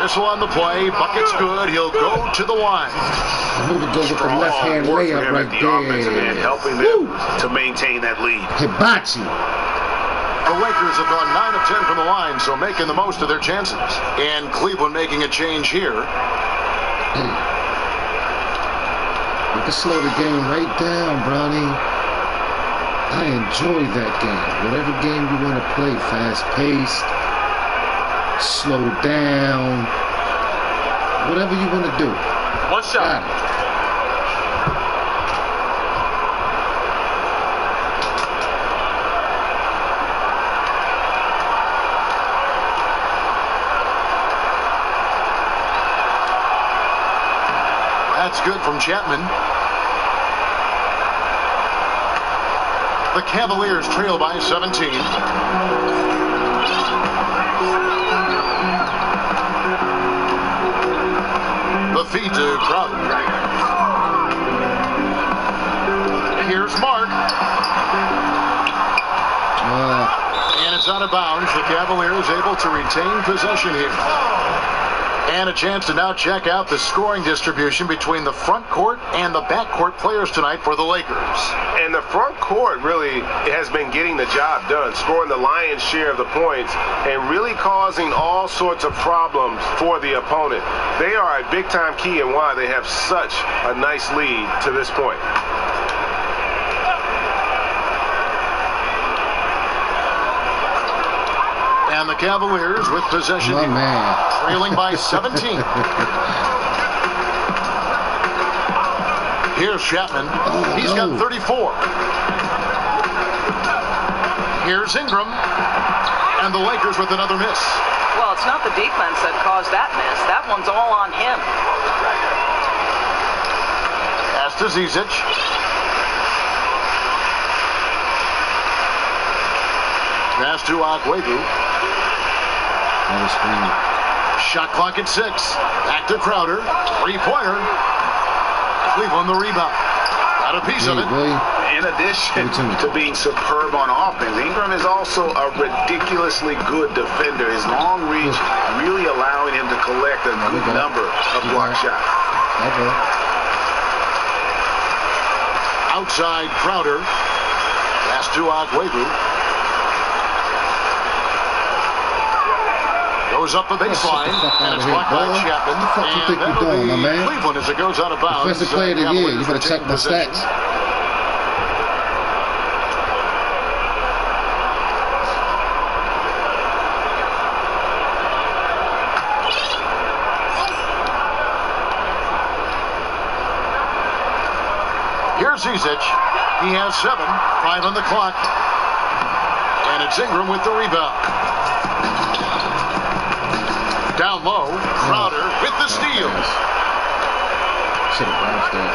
Whistle on the play. Bucket's good. He'll go to the line. I'm going to go with the left-hand layup right there. Helping them to maintain that lead. Hibachi. The Lakers have gone 9 of 10 from the line, so making the most of their chances. And Cleveland making a change here. We can slow the game right down, Bronny. I enjoy that game. Whatever game you want to play, fast-paced, slow down, whatever you want to do. One shot. That's good from Chapman. The Cavaliers trail by 17. The feed to Crowder. Here's Mark. And it's out of bounds. The Cavaliers able to retain possession here. And a chance to now check out the scoring distribution between the front court and the back court players tonight for the Lakers. And the front court really has been getting the job done, scoring the lion's share of the points and really causing all sorts of problems for the opponent. They are a big-time key in why they have such a nice lead to this point. And the Cavaliers with possession, trailing by 17. Here's Chapman. He's got 34. Here's Ingram. And the Lakers with another miss. Well, it's not the defense that caused that miss. That one's all on him. Pass to Zizic. Pass to Agwebu. Shot clock at 6. Back to Crowder. Three-pointer. Cleveland the rebound. Got a piece of it. In addition to being superb on offense, Ingram is also a ridiculously good defender. His long reach really allowing him to collect a good number of block shots. Outside Crowder. Pass to Agwebu. Goes up the baseline, and it's blocked by Chapman. What the fuck you think you're doing, my man? Cleveland as it goes out of bounds. Defensive player of the year. You better check my stats. Here's Zizic. He has 7. 5 on the clock. And it's Ingram with the rebound. Down low, Crowder with the steal. Should have bounced that.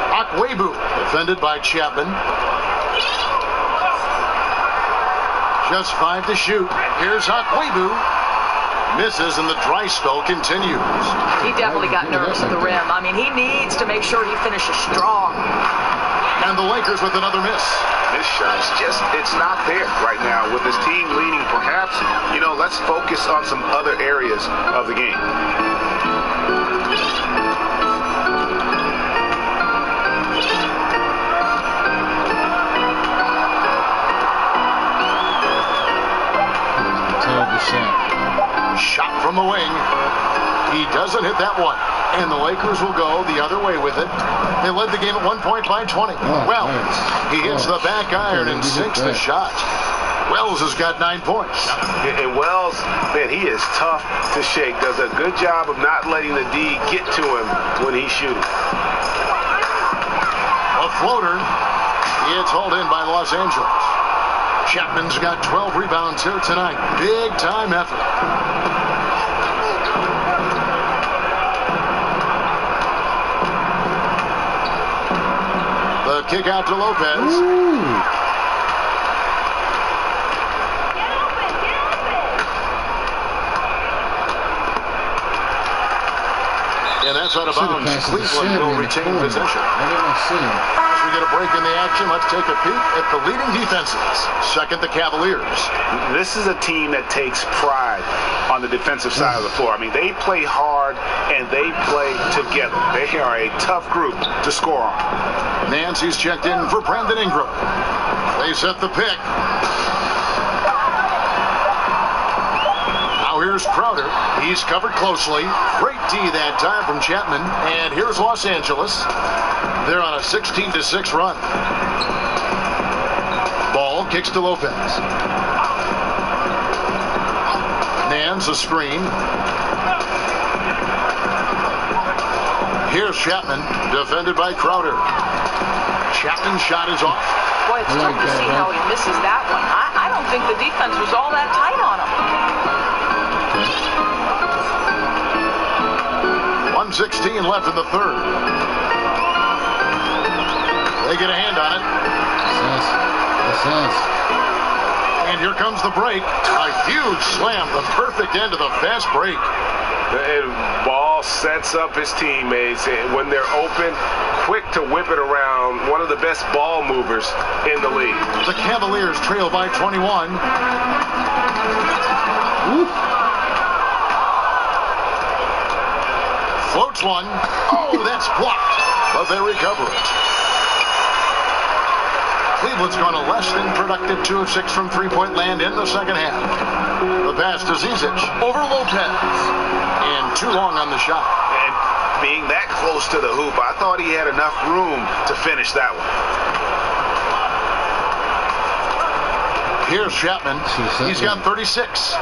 Agwebu, defended by Chapman. Just 5 to shoot. Here's Agwebu. Misses, and the dry spell continues. He definitely got nervous at the rim. I mean, he needs to make sure he finishes strong. And the Lakers with another miss. This shot's just, it's not there right now with his team leading. Perhaps, let's focus on some other areas of the game. Shot from the wing. He doesn't hit that one. And the Lakers will go the other way with it. They led the game at one point by 20. Well, he hits the back iron and sinks the shot. Wells has got 9 points. And Wells, man, he is tough to shake. Does a good job of not letting the D get to him when he's shooting. A floater. It's hauled in by Los Angeles. Chapman's got 12 rebounds here tonight. Big time effort. The kick out to Lopez. And that's out of bounds. Cleveland will retain possession. As we get a break in the action, let's take a peek at the leading defenses. Second, the Cavaliers. This is a team that takes pride on the defensive side of the floor. I mean, they play hard and they play together. They are a tough group to score on. Nancy's checked in for Brandon Ingram. They set the pick. Now here's Crowder. He's covered closely. Great D that time from Chapman. And here's Los Angeles. They're on a 16-6 run. Ball kicks to Lopez. Nance a screen. Here's Chapman, defended by Crowder. Chapman's shot is off. Boy, it's tough to see how he misses that one. I don't think the defense was all that tight on him. 1:16 left in the third. They get a hand on it. That's us. And here comes the break. A huge slam, the perfect end of the fast break. And Ball sets up his teammates, and when they're open, quick to whip it around. One of the best ball movers in the league. The Cavaliers trail by 21. Oof. Floats one. Oh, that's blocked. But they recover it. Cleveland's gone a less than productive 2 of 6 from three-point land in the second half. The pass to Zizic over Lopez. And too long on the shot. And being that close to the hoop, I thought he had enough room to finish that one. Here's Chapman. He's got 36.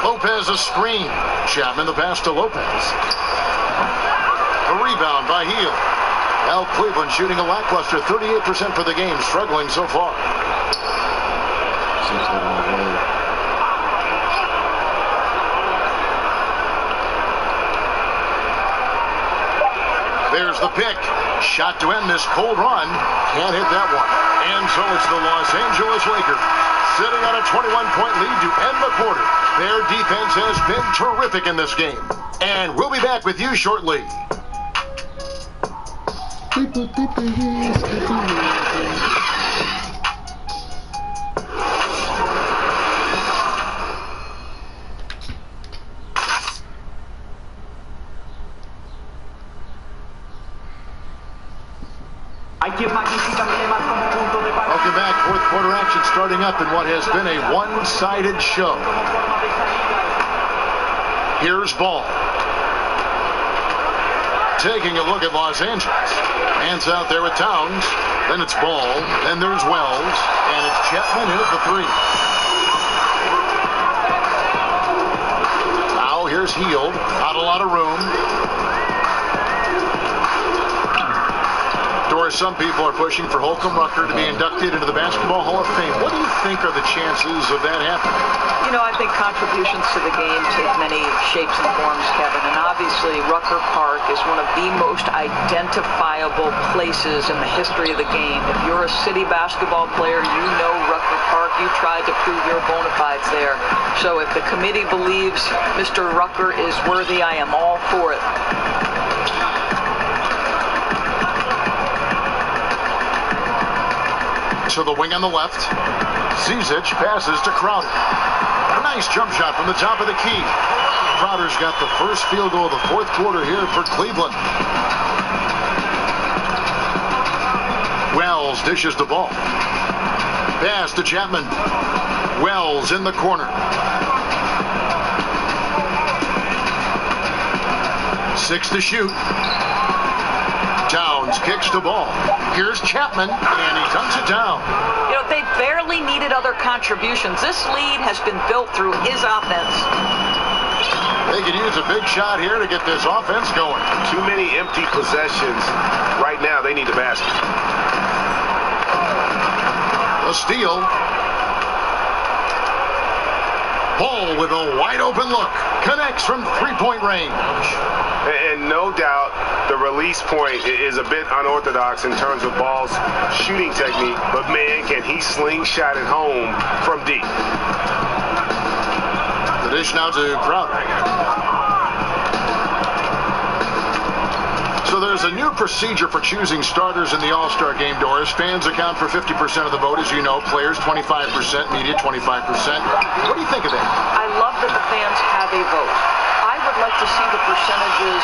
Lopez a screen. Chapman the pass to Lopez. A rebound by Heel. Now Cleveland shooting a lackluster 38% for the game, struggling so far. There's the pick. Shot to end this cold run. Can't hit that one. And so it's the Los Angeles Lakers sitting on a 21-point lead to end the quarter. Their defense has been terrific in this game. And we'll be back with you shortly. Welcome back. Fourth quarter action starting up in what has been a one-sided show. Here's Ball. Taking a look at Los Angeles. Hands out there with Towns. Then it's Ball. Then there's Wells. And it's Chapman in at the three. Now here's Heald. Not a lot of room. Doris, some people are pushing for Holcomb Rucker to be inducted into the Basketball Hall of Fame. What do you think are the chances of that happening? You know, I think contributions to the game take many shapes and forms, Kevin. And obviously, Rucker Park is one of the most identifiable places in the history of the game. If you're a city basketball player, you know Rucker Park. You tried to prove your bona fides there. So if the committee believes Mr. Rucker is worthy, I am all for it. To the wing on the left. Zizic passes to Crowder. A nice jump shot from the top of the key. Crowder's got the first field goal of the fourth quarter here for Cleveland. Wells dishes the ball. Pass to Chapman. Wells in the corner. 6 to shoot. Towns kicks the ball. Here's Chapman, and he dunks it down. You know, they barely needed other contributions. This lead has been built through his offense. They can use a big shot here to get this offense going. Too many empty possessions. Right now, they need a basket. A steal. Ball with a wide open look. Connects from three-point range. And no doubt, the release point is a bit unorthodox in terms of Ball's shooting technique, but man, can he slingshot it home from deep. The dish now to Crowder. So there's a new procedure for choosing starters in the All-Star game, Doris. Fans account for 50% of the vote, as you know. Players, 25%. Media, 25%. What do you think of that? I love that the fans have a vote. I would like to see the percentages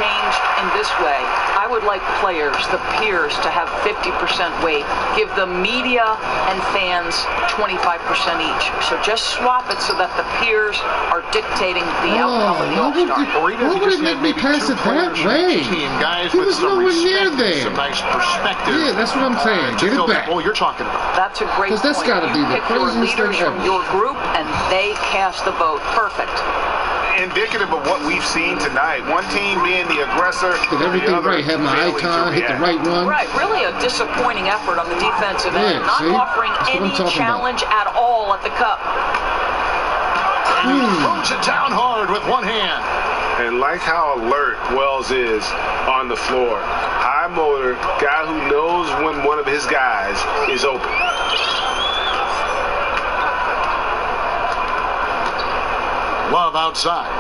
changed in this way. I would like players, the peers, to have 50% weight. Give the media and fans 25% each. So just swap it so that the peers are dictating the outcome of the All-Star. Why would it make me pass it that way? Guys he was nowhere near there. Some nice perspective. Yeah, that's what I'm saying. Get it back. Well, you're talking about. That's a great point. Because that's got to be the craziest thing from ever. your group, and they cast the vote. Perfect. Indicative of what we've seen tonight. One team being the aggressor. Did everything right. Had my icon, hit the right one. Right, really a disappointing effort on the defensive end. Not offering any challenge at all at the cup. And he throws it down hard with one hand. And like how alert Wells is on the floor. High motor, guy who knows when one of his guys is open. Love outside.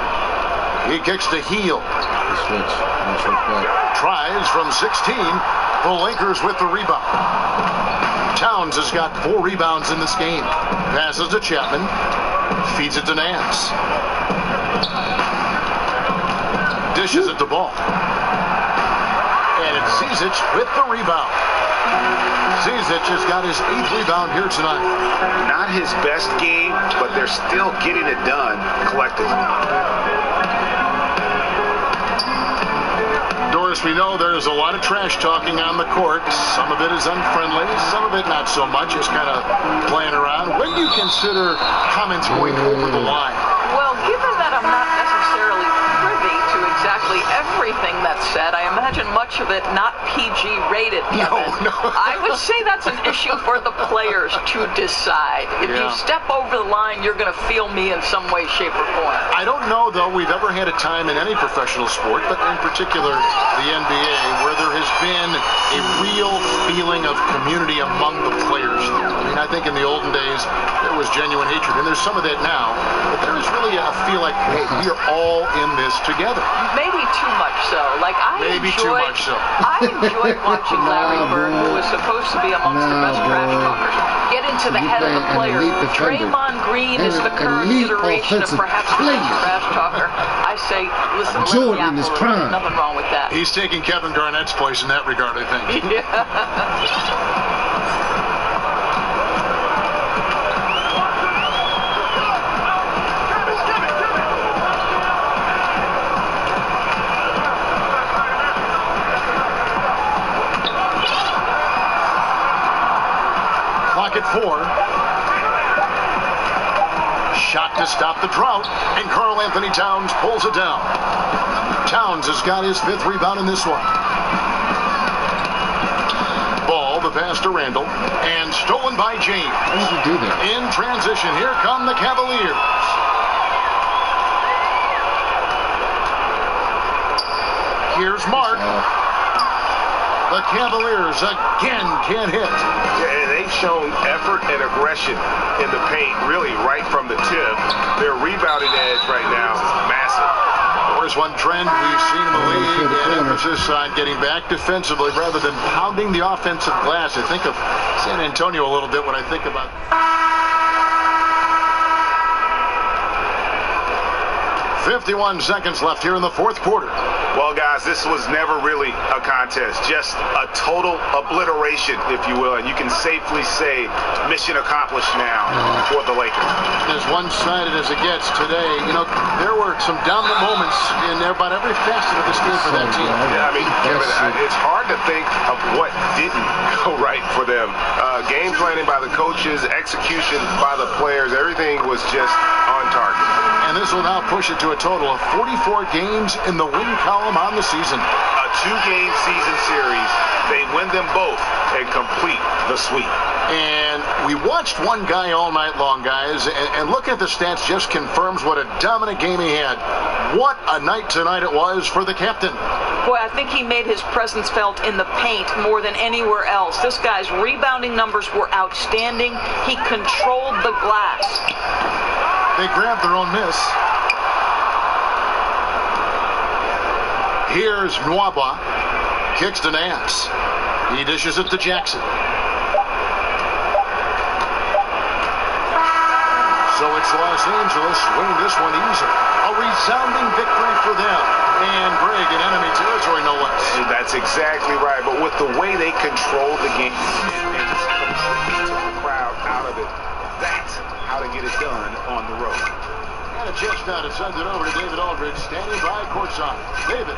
He kicks to heel. Tries from 16. The Lakers with the rebound. Towns has got 4 rebounds in this game. Passes to Chapman. Feeds it to Nance. Dishes it to Ball. And it's Zizic with the rebound. Zizic has got his 8th rebound here tonight. Not his best game, but they're still getting it done collectively. Doris, we know there's a lot of trash talking on the court. Some of it is unfriendly, some of it not so much, just kind of playing around. When do you consider comments going over the line? Well, given that I'm not necessarily privy to exactly everything that's said, I imagine much of it not PG rated, Kevin. No. I would say that's an issue for the players to decide. If you step over the line, you're going to feel me in some way, shape, or form. I don't know, though, we've ever had a time in any professional sport, but in particular the NBA, where there has been a real feeling of community among the players. I mean, I think in the olden days, there was genuine hatred, and there's some of that now, but there is really a feel like, hey, we are all in this together. Maybe too much so. Like, I enjoyed watching Larry Bird, who was supposed to be amongst the best trash talkers, get into the head of the players. Draymond Green is the current iteration of perhaps the best trash talker. I say, listen, Jordan is prime. Nothing wrong with that. He's taking Kevin Garnett's place in that regard, I think. Clock at 4. Shot to stop the drought, and Karl Anthony Towns pulls it down. Towns has got his 5th rebound in this one. Ball, the pass to Randall, and stolen by James. How did you do that? In transition, here come the Cavaliers. Here's Mark. The Cavaliers again can't hit. Yeah, and they've shown effort and aggression in the paint, really right from the tip. Their rebounding edge right now is massive. There's one trend we've seen in the league, and emphasis on getting back defensively rather than pounding the offensive glass. I think of San Antonio a little bit when I think about 51 seconds left here in the 4th quarter. Well, guys, this was never really a contest, just a total obliteration, if you will, and you can safely say mission accomplished now for the Lakers. As one-sided as it gets today, you know, there were some dominant moments in about every facet of this game for that team. Yeah, I mean, Kevin, it's hard to think of what didn't go right for them. Game planning by the coaches, execution by the players, everything was just on target. And this will now push it to a total of 44 games in the win column on the season. A 2-game season series. They win them both and complete the sweep. And we watched one guy all night long, guys, and looking at the stats just confirms what a dominant game he had. What a night tonight it was for the captain. Boy, I think he made his presence felt in the paint more than anywhere else. This guy's rebounding numbers were outstanding. He controlled the glass. They grabbed their own miss. Here's Nwaba. Kicks to Nance. He dishes it to Jackson. So it's Los Angeles winning this one easily. A resounding victory for them. And Greg in enemy territory, no less. That's exactly right. But with the way they controlled the game and just completely took the crowd out of it, that's how to get it done on the road. Got a chance now to send it over to David Aldridge, standing by courtside. David.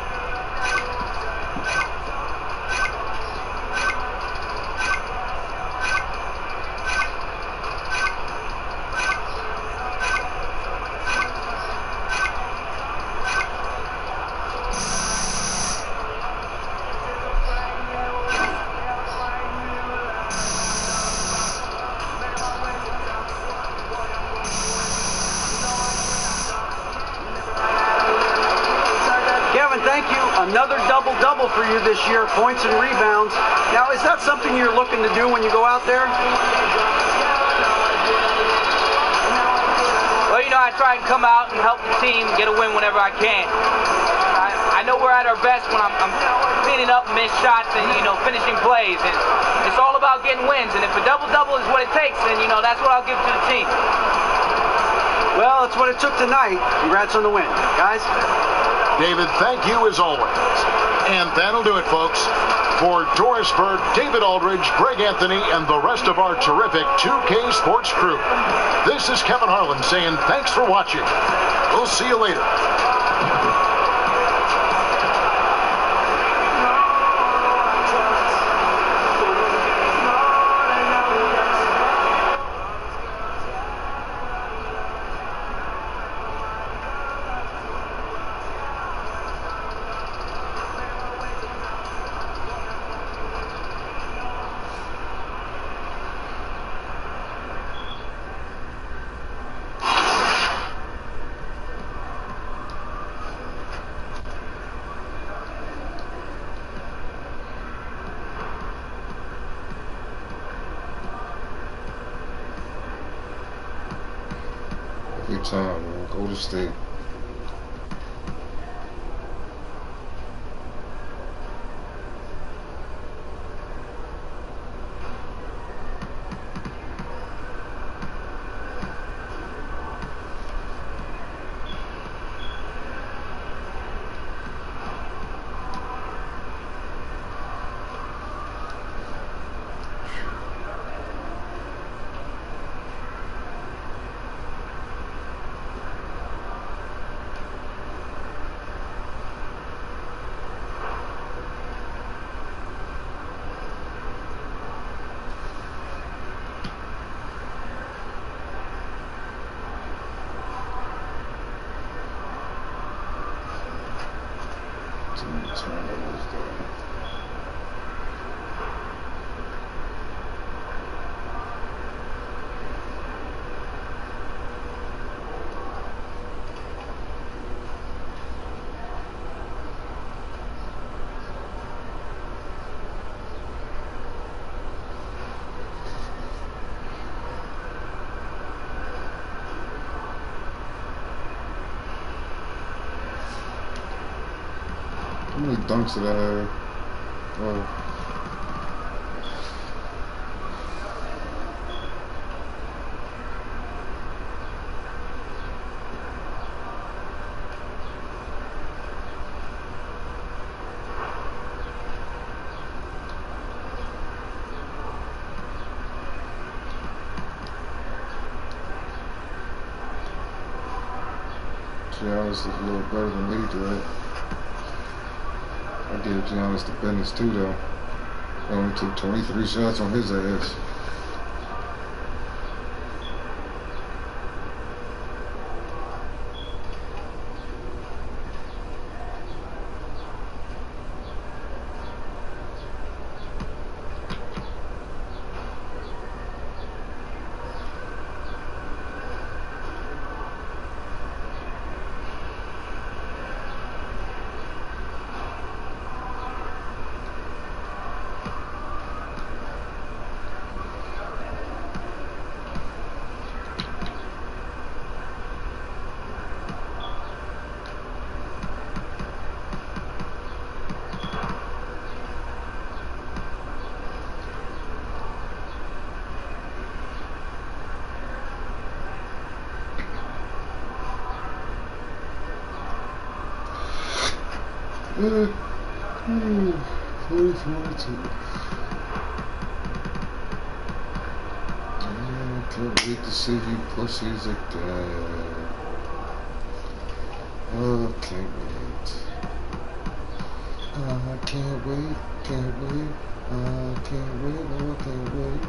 goal for you this year, points and rebounds. Now, is that something you're looking to do when you go out there? Well, you know, I try and come out and help the team get a win whenever I can. I know we're at our best when I'm cleaning up missed shots and, you know, finishing plays. And it's all about getting wins. And if a double-double is what it takes, then, you know, that's what I'll give to the team. Well, it's what it took tonight. Congrats on the win, guys. David, thank you as always. And that'll do it, folks. For Doris Burke, David Aldridge, Greg Anthony, and the rest of our terrific 2K Sports crew, this is Kevin Harlan saying thanks for watching. We'll see you later. Every time, man. Go to state. How many dunks did I have? Oh. Giannis is a little better than me, right? I gave Giannis the business too, though. I only took 23 shots on his ass. Can't wait to see you pussies again. Oh, can't wait. I can't wait, can't wait. I can't wait, no, I can't wait.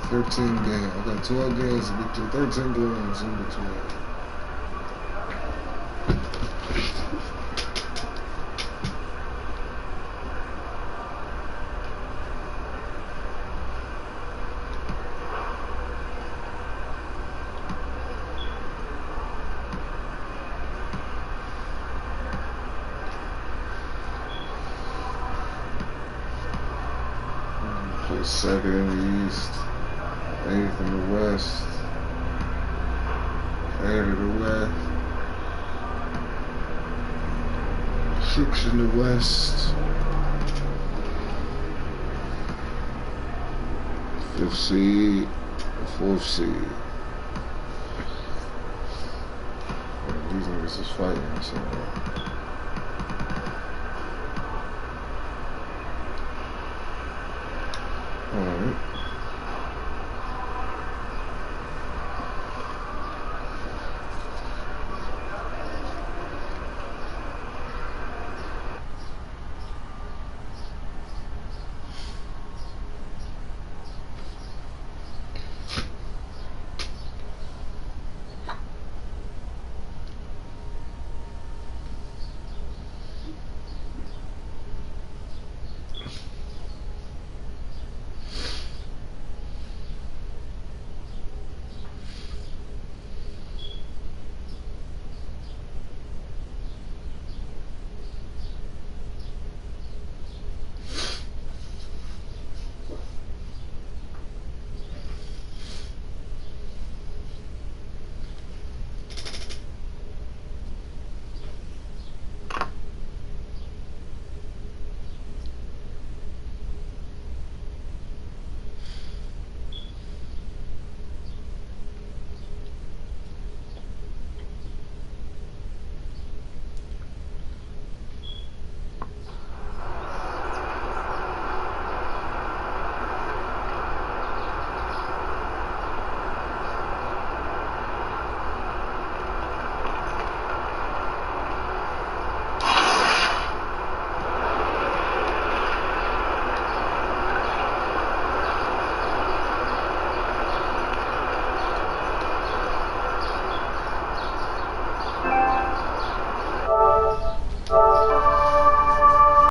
$13 games. I got 12 games in between. 13 games in between. second in the East, 8th in the West, 3rd in the West, 6th in the West, 5th seed, 4th seed. These niggas is fighting somewhere.